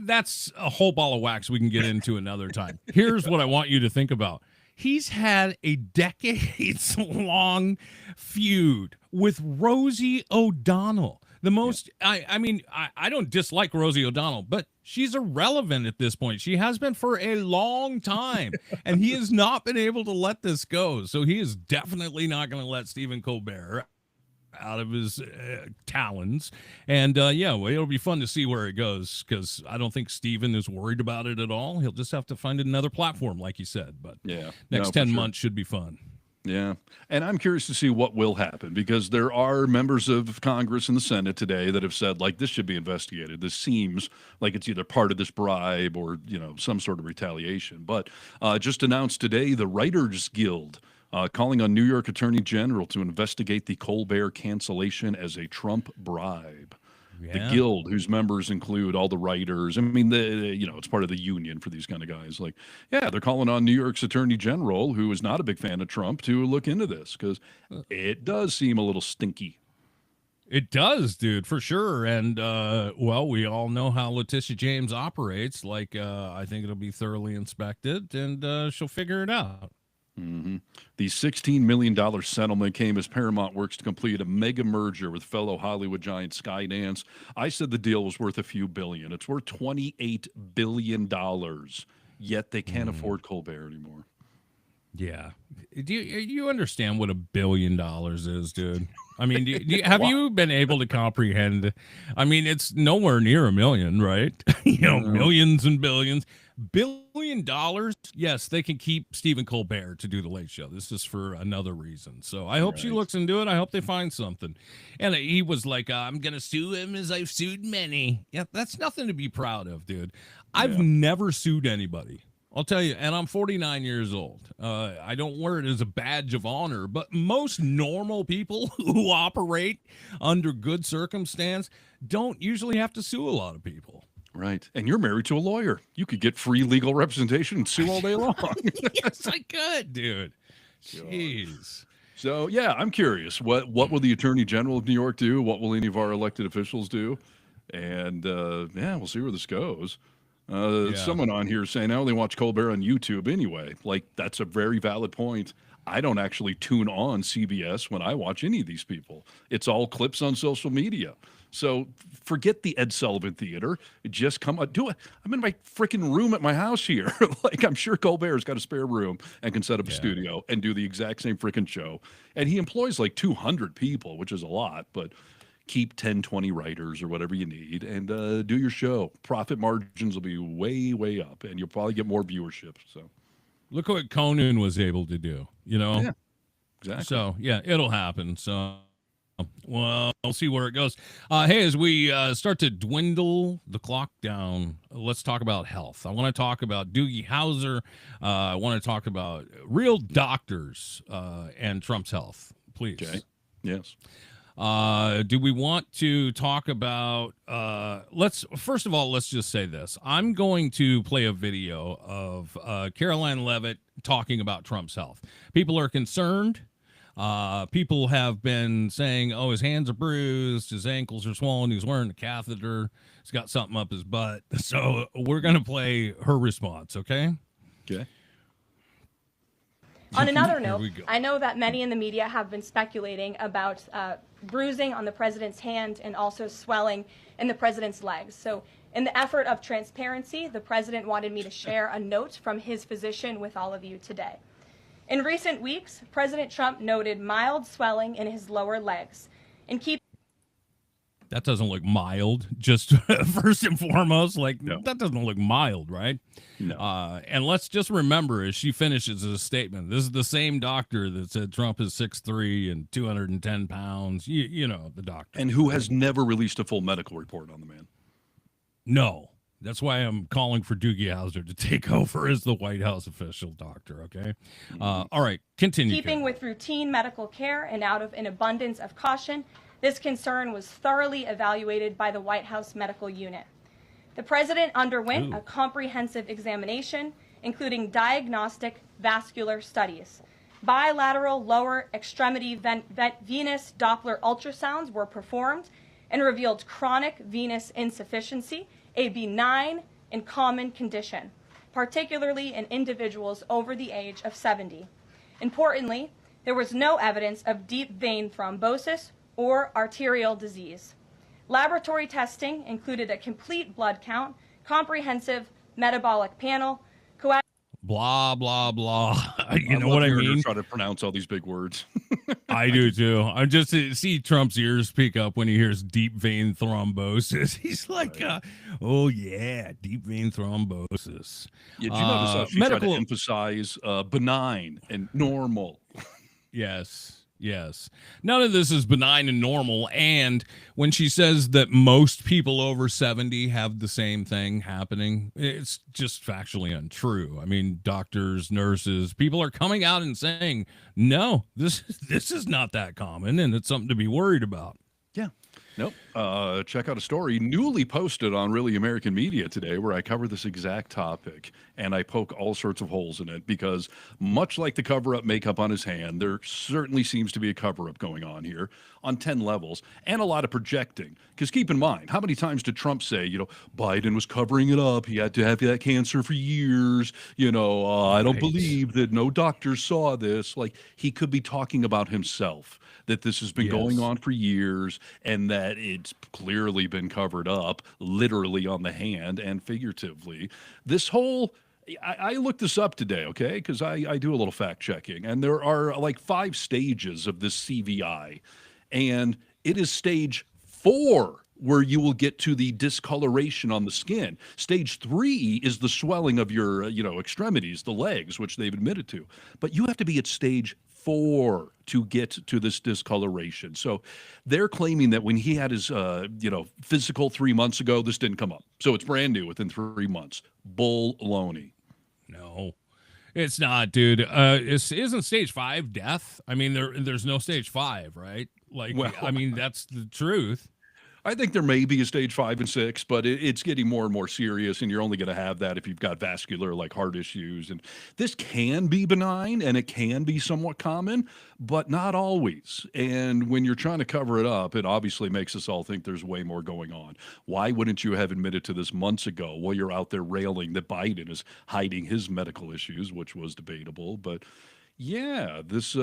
That's a whole ball of wax we can get into another time. Here's what I want you to think about. He's had a decades-long feud with Rosie O'Donnell. The most, I mean, I don't dislike Rosie O'Donnell, but she's irrelevant at this point. She has been for a long time, and he has not been able to let this go. So he is definitely not going to let Stephen Colbert out of his talons. And yeah, well, it'll be fun to see where it goes, because I don't think Stephen is worried about it at all. He'll just have to find another platform, like you said. But yeah, next 10 months should be fun. Yeah. And I'm curious to see what will happen, because there are members of Congress and the Senate today that have said, like, this should be investigated. This seems like it's either part of this bribe or, some sort of retaliation. But just announced today, the Writers Guild calling on New York Attorney General to investigate the Colbert cancellation as a Trump bribe. The Guild, whose members include all the writers. I mean, it's part of the union for these kind of guys. Like, yeah, they're calling on New York's Attorney General, who is not a big fan of Trump, to look into this, because it does seem a little stinky. It does, dude, for sure. And, well, we all know how Letitia James operates. Like, I think it'll be thoroughly inspected, and she'll figure it out. Mm-hmm. The $16 million settlement came as Paramount works to complete a mega merger with fellow Hollywood giant Skydance. I said the deal was worth a few billion. It's worth $28 billion, yet they can't afford Colbert anymore. Yeah. Do you understand what $1 billion is, dude? I mean, have you been able to comprehend? I mean, it's nowhere near a million, right? Millions and billions. $1 billion, yes, they can keep Stephen Colbert to do the Late Show. This is for another reason. So I hope she looks into it. I hope they find something. And he was like, I'm going to sue him as I've sued many. Yeah, that's nothing to be proud of, dude. I've never sued anybody. I'll tell you, and I'm 49 years old. I don't wear it as a badge of honor, but most normal people who operate under good circumstance don't usually have to sue a lot of people. Right. And you're married to a lawyer. You could get free legal representation and sue all day long. Yes, I could, dude. Jeez. So, yeah, I'm curious. What will the Attorney General of New York do? What will any of our elected officials do? And, we'll see where this goes. Someone on here saying, I only watch Colbert on YouTube anyway. Like, that's a very valid point. I don't actually tune on CBS when I watch any of these people. It's all clips on social media. So forget the Ed Sullivan Theater. Just come on, do it. I'm in my freaking room at my house here. Like, I'm sure Colbert's got a spare room and can set up a studio and do the exact same freaking show. And he employs like 200 people, which is a lot, but keep 10, 20 writers or whatever you need and do your show. Profit margins will be way, way up, and you'll probably get more viewership. So look what Conan was able to do, Yeah, exactly. So, yeah, it'll happen. So, well, we'll see where it goes. Hey, as we start to dwindle the clock down, let's talk about health. I want to talk about Doogie Howser. I want to talk about real doctors and Trump's health, please. Okay. Yes. Do we want to talk about first of all, let's just say this. I'm going to play a video of Caroline Leavitt talking about Trump's health. People are concerned. People have been saying, oh, his hands are bruised, his ankles are swollen, he's wearing a catheter, he's got something up his butt. So we're going to play her response, okay? Okay. On another note, I know that many in the media have been speculating about bruising on the president's hand and also swelling in the president's legs. So in the effort of transparency, the president wanted me to share a note from his physician with all of you today. In recent weeks, President Trump noted mild swelling in his lower legs. That doesn't look mild, just first and foremost. Like, that doesn't look mild, right? No. And let's just remember, as she finishes his statement, this is the same doctor that said Trump is 6'3" and 210 pounds. You know, the doctor. And who has never released a full medical report on the man. No. That's why I'm calling for Doogie Howser to take over as the White House official doctor, okay? All right, continue. Keeping with routine medical care and out of an abundance of caution, this concern was thoroughly evaluated by the White House Medical Unit. The president underwent a comprehensive examination, including diagnostic vascular studies. Bilateral lower extremity venous Doppler ultrasounds were performed, and revealed chronic venous insufficiency, a benign and common condition, particularly in individuals over the age of 70. Importantly, there was no evidence of deep vein thrombosis or arterial disease. Laboratory testing included a complete blood count, comprehensive metabolic panel, Blah, blah, blah. You I know love what I hearing her mean? try to pronounce all these big words. I do too. I just see Trump's ears peak up when he hears deep vein thrombosis. He's like, oh yeah, deep vein thrombosis. Yeah, did you notice how she tried to emphasize benign and normal? Yes. Yes. None of this is benign and normal. And when she says that most people over 70 have the same thing happening, it's just factually untrue. I mean, doctors, nurses, people are coming out and saying, no, this is not that common, and it's something to be worried about. Yeah. Nope. Check out a story newly posted on Really American Media today where I cover this exact topic and I poke all sorts of holes in it because much like the cover-up makeup on his hand, there certainly seems to be a cover-up going on here on 10 levels and a lot of projecting. Because keep in mind, how many times did Trump say, Biden was covering it up. He had to have that cancer for years. I don't believe that no doctors saw this. Like, he could be talking about himself, that this has been going on for years and that it's clearly been covered up, literally on the hand and figuratively. This whole, I looked this up today, okay, because I do a little fact checking, and there are like 5 stages of this CVI, and it is stage 4 where you will get to the discoloration on the skin. Stage 3 is the swelling of your, extremities, the legs, which they've admitted to. But you have to be at stage 4 to get to this discoloration. So they're claiming that when he had his, physical 3 months ago, this didn't come up. So it's brand new within 3 months. Bull-loney. No, it's not, dude. Isn't stage 5 death? I mean, there's no stage 5, right? Like, well, I mean, that's the truth. I think there may be a stage 5 and 6, but it's getting more and more serious, and you're only going to have that if you've got vascular, like heart issues. And this can be benign, and it can be somewhat common, but not always. And when you're trying to cover it up, it obviously makes us all think there's way more going on. Why wouldn't you have admitted to this months ago while you're out there railing that Biden is hiding his medical issues, which was debatable, but... yeah, this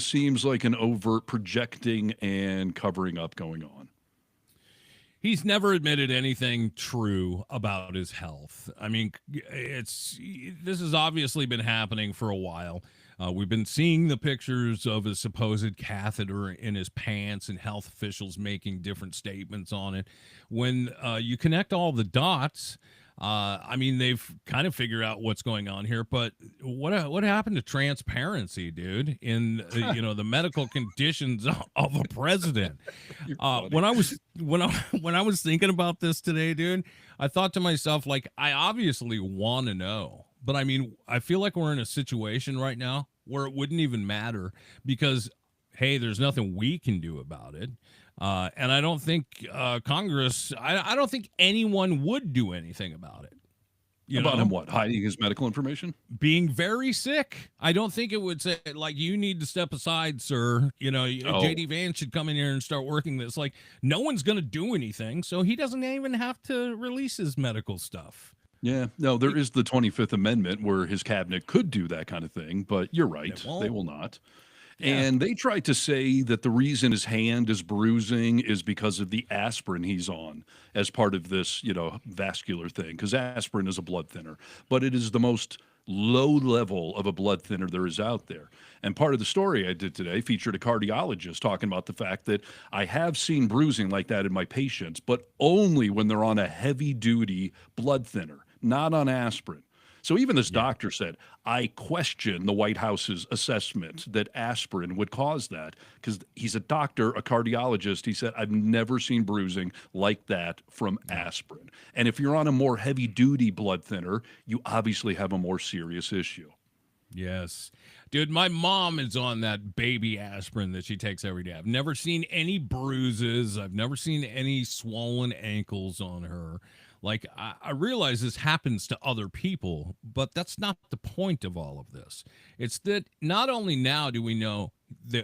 seems like an overt projecting and covering up going on. He's never admitted anything true about his health. I mean, this has obviously been happening for a while. We've been seeing the pictures of his supposed catheter in his pants and health officials making different statements on it. When you connect all the dots, I mean, they've kind of figured out what's going on here, but what happened to transparency, dude, in the medical conditions of a president? When I was thinking about this today, dude, I thought to myself, like, I obviously want to know, but I mean, I feel like we're in a situation right now where it wouldn't even matter because, hey, there's nothing we can do about it. And I don't think Congress, I don't think anyone would do anything about it. About him what? Hiding his medical information? Being very sick. I don't think it would say, like, you need to step aside, sir. J.D. Vance should come in here and start working this. Like, no one's going to do anything, so he doesn't even have to release his medical stuff. Yeah, no, there is the 25th Amendment where his cabinet could do that kind of thing, but you're right. They will not. Yeah. And they tried to say that the reason his hand is bruising is because of the aspirin he's on as part of this, vascular thing, because aspirin is a blood thinner, but it is the most low level of a blood thinner there is out there. And part of the story I did today featured a cardiologist talking about the fact that I have seen bruising like that in my patients, but only when they're on a heavy duty blood thinner, not on aspirin. So even this doctor said, I question the White House's assessment that aspirin would cause that because he's a doctor, a cardiologist. He said, I've never seen bruising like that from aspirin. And if you're on a more heavy duty blood thinner, you obviously have a more serious issue. Yes. Dude, my mom is on that baby aspirin that she takes every day. I've never seen any bruises. I've never seen any swollen ankles on her. Like, I realize this happens to other people, but that's not the point of all of this. It's that not only now do we know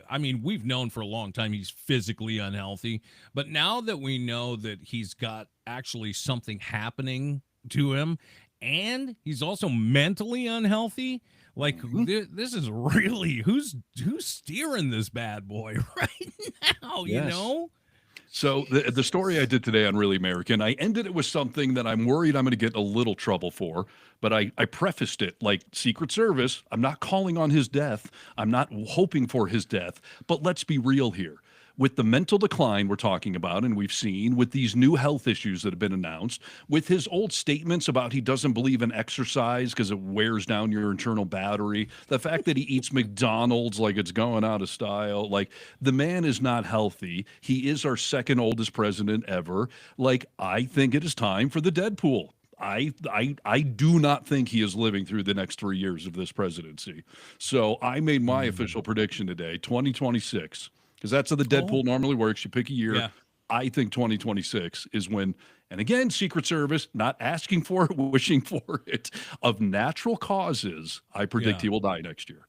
I mean, we've known for a long time he's physically unhealthy, but now that we know that he's got actually something happening to him and he's also mentally unhealthy, like this is really who's steering this bad boy right now, you Yes. know? So the story I did today on Really American, I ended it with something that I'm worried I'm going to get in a little trouble for, but I prefaced it like Secret Service. I'm not calling on his death. I'm not hoping for his death, but let's be real here. With the mental decline we're talking about, and we've seen with these new health issues that have been announced, with his old statements about he doesn't believe in exercise because it wears down your internal battery, the fact that he eats McDonald's like it's going out of style, like the man is not healthy. He is our second oldest president ever. Like, I think it is time for the Deadpool. I do not think he is living through the next 3 years of this presidency. So I made my official prediction today, 2026. Because that's how the Deadpool normally works. You pick a year. Yeah. I think 2026 is when, and again, Secret Service, not asking for it, wishing for it, of natural causes, I predict he will die next year.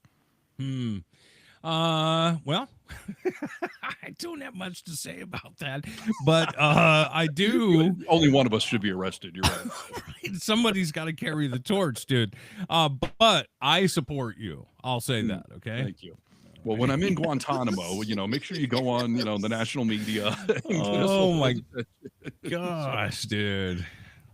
Well, I don't have much to say about that, but I do. Only one of us should be arrested. You're right. Somebody's got to carry the torch, dude. But I support you. I'll say that. Okay. Thank you. Well, when I'm in Guantanamo, make sure you go on, the national media. Oh my gosh, dude.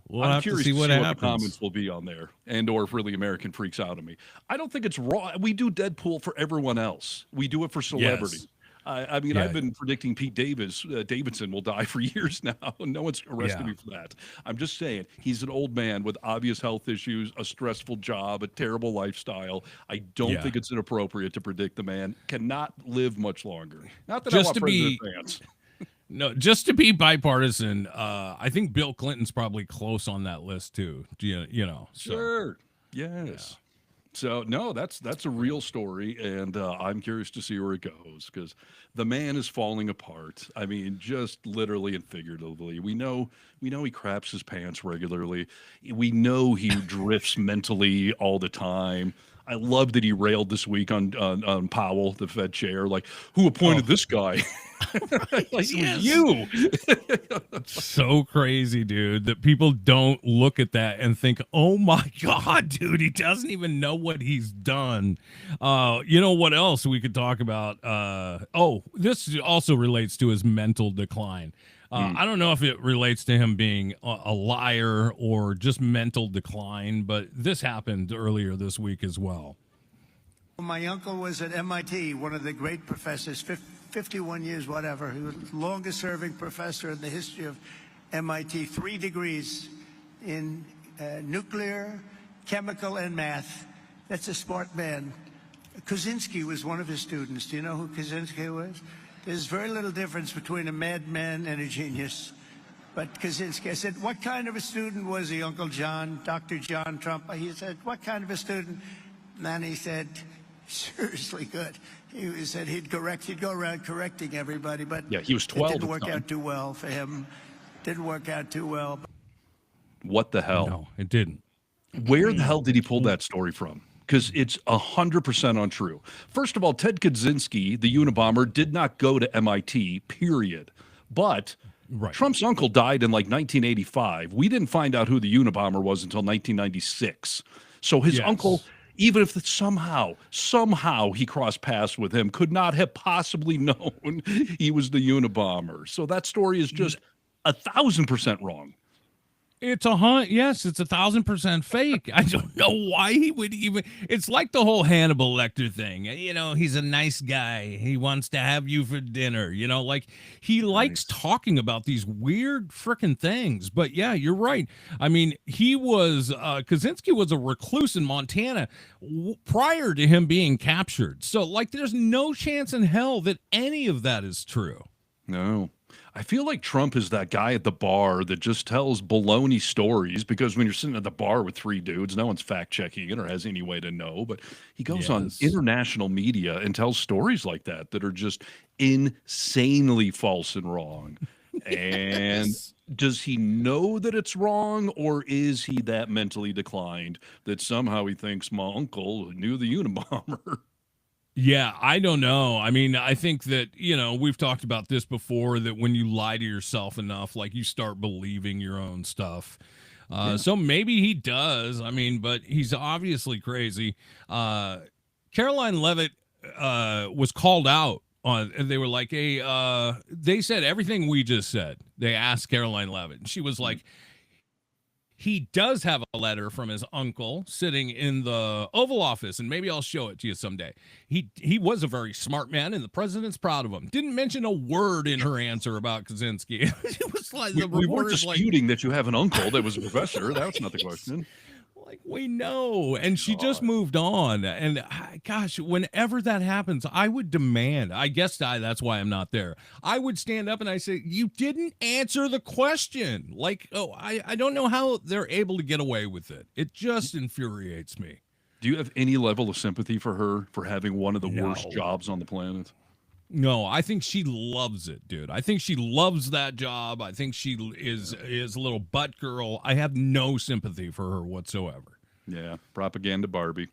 We'll I'm have to curious see to what see what the happens. comments will be on there, and or if Really American freaks out on me. I don't think it's wrong. We do Deadpool for everyone else. We do it for celebrity. Yes. I mean, Yeah. I've been predicting Pete Davidson will die for years now, and no one's arrested me for that. I'm just saying, he's an old man with obvious health issues, a stressful job, a terrible lifestyle. I don't think it's inappropriate to predict the man cannot live much longer. Not that I want president fans. No, just to be bipartisan, I think Bill Clinton's probably close on that list too. So. Sure. Yes. So no, that's a real story, and I'm curious to see where it goes because the man is falling apart. I mean, just literally and figuratively. We know he craps his pants regularly. We know he drifts mentally all the time. I love that he railed this week on Powell, the Fed chair, like, who appointed this guy? Like, it was you. So crazy, dude, that people don't look at that and think, oh my God, dude, he doesn't even know what he's done. You know what else we could talk about? This also relates to his mental decline. I don't know if it relates to him being a liar or just mental decline, but this happened earlier this week as well. My uncle was at MIT, one of the great professors, 51 years, whatever. He was the longest serving professor in the history of MIT, 3 degrees in nuclear, chemical, and math. That's a smart man. Kaczynski was one of his students. Do you know who Kaczynski was? There's very little difference between a madman and a genius. But Kaczynski, I said, what kind of a student was he, Uncle John, Dr. John Trump? He said, what kind of a student? And he said, seriously good. He said he'd go around correcting everybody, but yeah, he was 12. It didn't work out too well for him. Didn't work out too well. What the hell? No, it didn't. Where the hell did he pull that story from? Because it's 100% untrue. First of all, Ted Kaczynski, the Unabomber, did not go to MIT, period. But Trump's uncle died in like 1985. We didn't find out who the Unabomber was until 1996. So his uncle, even if somehow he crossed paths with him, could not have possibly known he was the Unabomber. So that story is just 1,000% wrong. It's yes, it's 1,000% fake. I don't know why he would even. It's like the whole Hannibal Lecter thing. He's a nice guy. He wants to have you for dinner. Like he likes talking about these weird freaking things. But yeah, you're right. I mean, he was Kaczynski was a recluse in Montana prior to him being captured. So like, there's no chance in hell that any of that is true. No. I feel like Trump is that guy at the bar that just tells baloney stories because when you're sitting at the bar with 3 dudes, no one's fact checking it or has any way to know. But he goes on international media and tells stories like that are just insanely false and wrong. And does he know that it's wrong, or is he that mentally declined that somehow he thinks my uncle knew the Unabomber? Yeah, I don't know. I mean, I think that, we've talked about this before, that when you lie to yourself enough, like you start believing your own stuff. So maybe he does. I mean, but he's obviously crazy. Caroline Levitt was called out on, and they were like, hey, they said everything we just said. They asked Caroline Levitt, and she was like, he does have a letter from his uncle sitting in the Oval Office, and maybe I'll show it to you someday. He was a very smart man, and the president's proud of him. Didn't mention a word in her answer about Kaczynski. It was like we weren't disputing that you have an uncle that was a professor. That's not the question. Like, we know. And she just moved on. And gosh, whenever that happens, I would demand, I guess that's why I'm not there. I would stand up and I say, you didn't answer the question. Like, I don't know how they're able to get away with it. It just infuriates me. Do you have any level of sympathy for her for having one of the worst jobs on the planet? No, I think she loves it, dude. I think she loves that job. I think she is a little butt girl. I have no sympathy for her whatsoever. Yeah, propaganda Barbie.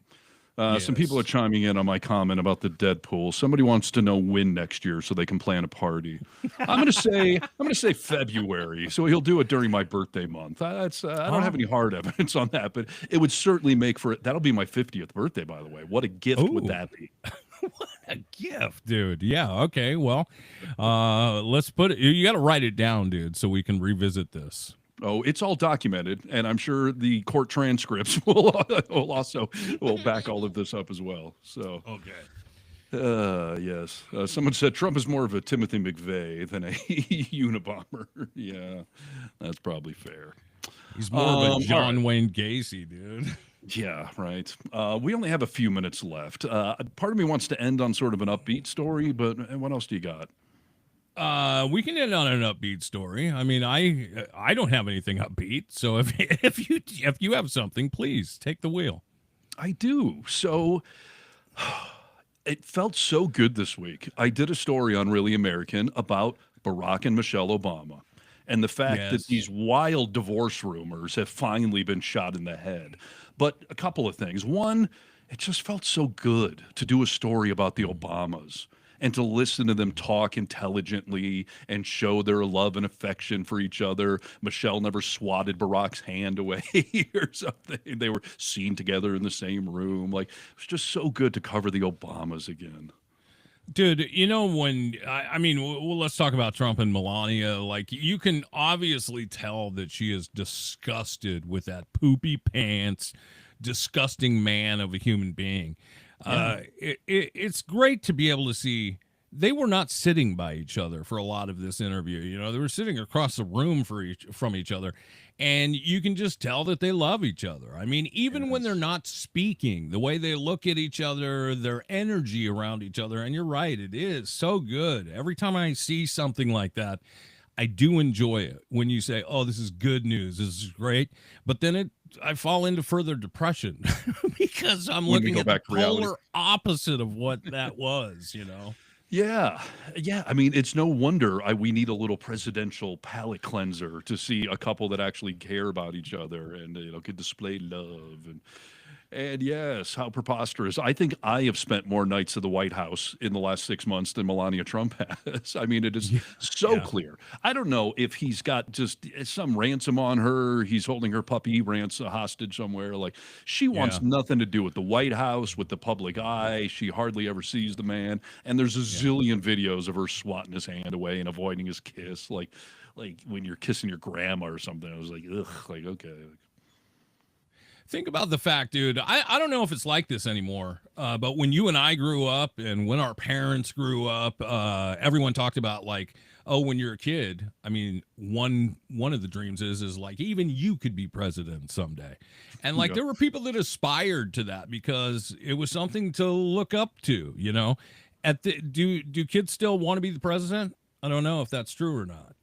Yes. Some people are chiming in on my comment about the Deadpool. Somebody wants to know when next year so they can plan a party. I'm gonna say February, so he'll do it during my birthday month. I don't have any hard evidence on that, but it would certainly make for it. That'll be my 50th birthday, by the way. What a gift would that be? What a gift, dude. Yeah, okay. Well, let's put it, you got to write it down, dude, so we can revisit this. Oh, it's all documented, and I'm sure the court transcripts will back all of this up as well. So, okay. Yes. Someone said Trump is more of a Timothy McVeigh than a Unabomber. Yeah, that's probably fair. He's more of a John Wayne Gacy, dude. Yeah, right. We only have a few minutes left. Part of me wants to end on sort of an upbeat story, but what else do you got? We can end on an upbeat story. I mean, I don't have anything upbeat, so if you have something, please take the wheel. I do. So it felt so good this week. I did a story on Really American about Barack and Michelle Obama, and the fact that these wild divorce rumors have finally been shot in the head. But a couple of things. One, it just felt so good to do a story about the Obamas and to listen to them talk intelligently and show their love and affection for each other. Michelle never swatted Barack's hand away or something. They were seen together in the same room. Like, it was just so good to cover the Obamas again. Dude, I mean, well, let's talk about Trump and Melania. Like, you can obviously tell that she is disgusted with that poopy pants, disgusting man of a human being. Yeah. It's great to be able to see they were not sitting by each other for a lot of this interview. They were sitting across the room from each other, and you can just tell that they love each other. I mean, even when they're not speaking, the way they look at each other, their energy around each other. And you're right, it is so good. Every time I see something like that, I do enjoy it. When you say, "Oh, this is good news. This is great," but then I fall into further depression because I'm looking at the polar opposite of what that was. Yeah. I mean, it's no wonder we need a little presidential palate cleanser to see a couple that actually care about each other and can display love and yes, how preposterous. I think I have spent more nights at the White House in the last 6 months than Melania Trump has. I mean, it is so clear. I don't know if he's got just some ransom on her. He's holding her puppy hostage somewhere. Like, she wants nothing to do with the White House, with the public eye. She hardly ever sees the man. And there's a zillion videos of her swatting his hand away and avoiding his kiss. Like when you're kissing your grandma or something. I was like, ugh, like, okay. Think about the fact, dude, I don't know if it's like this anymore, but when you and I grew up and when our parents grew up, everyone talked about, like, oh, when you're a kid, I mean, one of the dreams is like, even you could be president someday. And like, there were people that aspired to that because it was something to look up to, do kids still want to be the president? I don't know if that's true or not.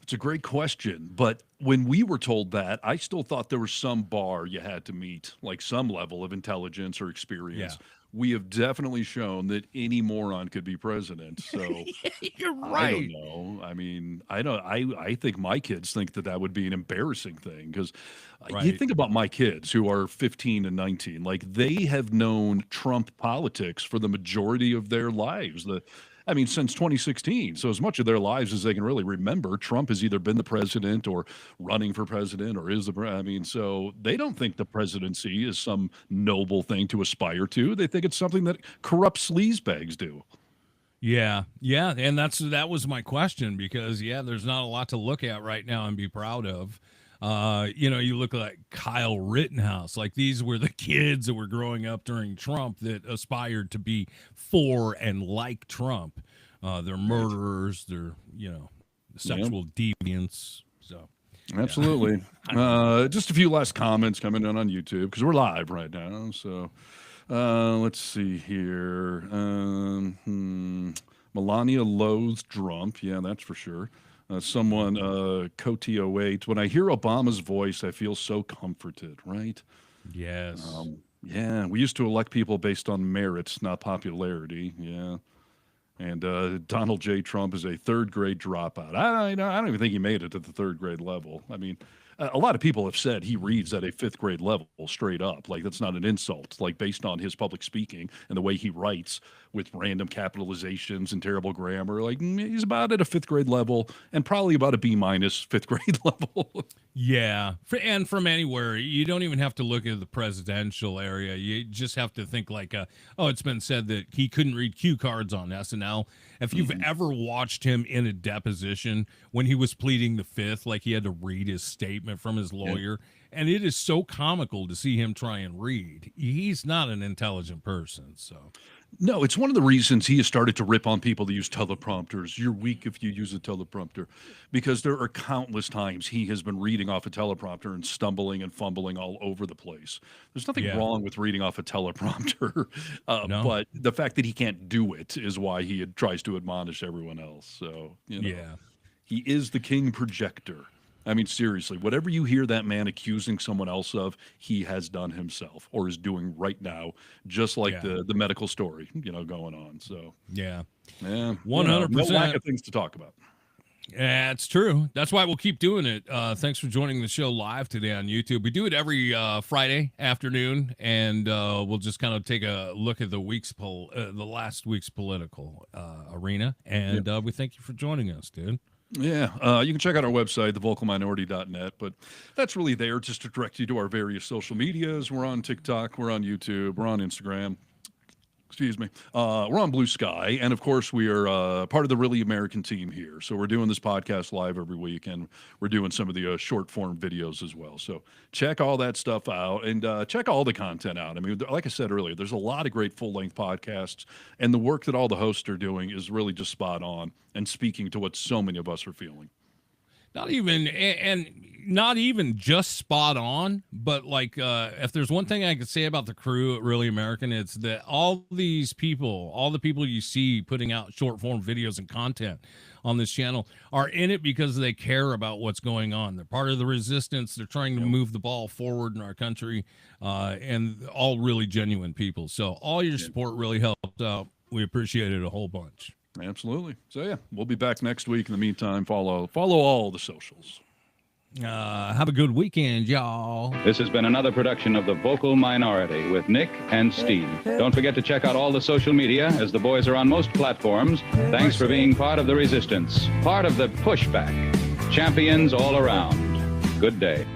It's a great question, but when we were told that, I still thought there was some bar you had to meet, like some level of intelligence or experience. Yeah. We have definitely shown that any moron could be president. So You're I right. don't know. I mean, I don't. I think my kids think that would be an embarrassing thing because you Right. think about my kids who are 15 and 19. Like they have known Trump politics for the majority of their lives. Since 2016. So as much of their lives as they can really remember, Trump has either been the president or running for president or is so they don't think the presidency is some noble thing to aspire to. They think it's something that corrupt sleazebags do. Yeah, and that was my question because there's not a lot to look at right now and be proud of. You look like Kyle Rittenhouse, like these were the kids that were growing up during Trump that aspired to be for and like Trump. They're murderers, they're sexual deviants. So absolutely. Just a few last comments coming in on YouTube because we're live right now. So let's see here. Melania loathes Trump. Yeah, that's for sure. Someone, Cotio8, when I hear Obama's voice, I feel so comforted, right? Yes. Yeah, we used to elect people based on merits, not popularity. Yeah. And Donald J. Trump is a third grade dropout. I don't even think he made it to the third grade level. I mean, a lot of people have said he reads at a fifth grade level straight up. Like, that's not an insult, like based on his public speaking and the way he writes with random capitalizations and terrible grammar. Like, he's about at a fifth grade level and probably about a B- fifth grade level. Yeah. And from anywhere, you don't even have to look at the presidential area. You just have to think like, it's been said that he couldn't read cue cards on SNL. If you've ever watched him in a deposition when he was pleading the fifth, like he had to read his statement from his lawyer, and it is so comical to see him try and read. He's not an intelligent person, so. No, it's one of the reasons he has started to rip on people that use teleprompters. You're weak if you use a teleprompter, because there are countless times he has been reading off a teleprompter and stumbling and fumbling all over the place. There's nothing wrong with reading off a teleprompter, No. but the fact that he can't do it is why he tries to admonish everyone else. So, he is the king projector. I mean, seriously, whatever you hear that man accusing someone else of, he has done himself or is doing right now, just like the medical story, going on. So, yeah, 100%. No lack of things to talk about. Yeah, it's true. That's why we'll keep doing it. Thanks for joining the show live today on YouTube. We do it every Friday afternoon, and we'll just kind of take a look at the last week's political arena. And we thank you for joining us, dude. Yeah, you can check out our website, thevocalminority.net, but that's really there just to direct you to our various social medias. We're on TikTok, we're on YouTube, we're on Instagram. Excuse me. We're on Blue Sky, and of course, we are part of the Really American team here. So we're doing this podcast live every week, and we're doing some of the short form videos as well. So check all that stuff out, and check all the content out. I mean, like I said earlier, there's a lot of great full length podcasts, and the work that all the hosts are doing is really just spot on and speaking to what so many of us are feeling. Not even just spot on, but like if there's one thing I could say about the crew at Really American, it's that all the people you see putting out short form videos and content on this channel are in it because they care about what's going on. They're part of the resistance. They're trying to move the ball forward in our country, and all really genuine people. So all your support really helps out. We appreciate it a whole bunch. Absolutely. So yeah, we'll be back next week. In the meantime, follow all the socials. Have a good weekend, y'all. This has been another production of The Vocal Minority with Nick and Steve. Don't forget to check out all the social media, as the boys are on most platforms. Thanks for being part of the resistance, part of the pushback. Champions all around. Good day.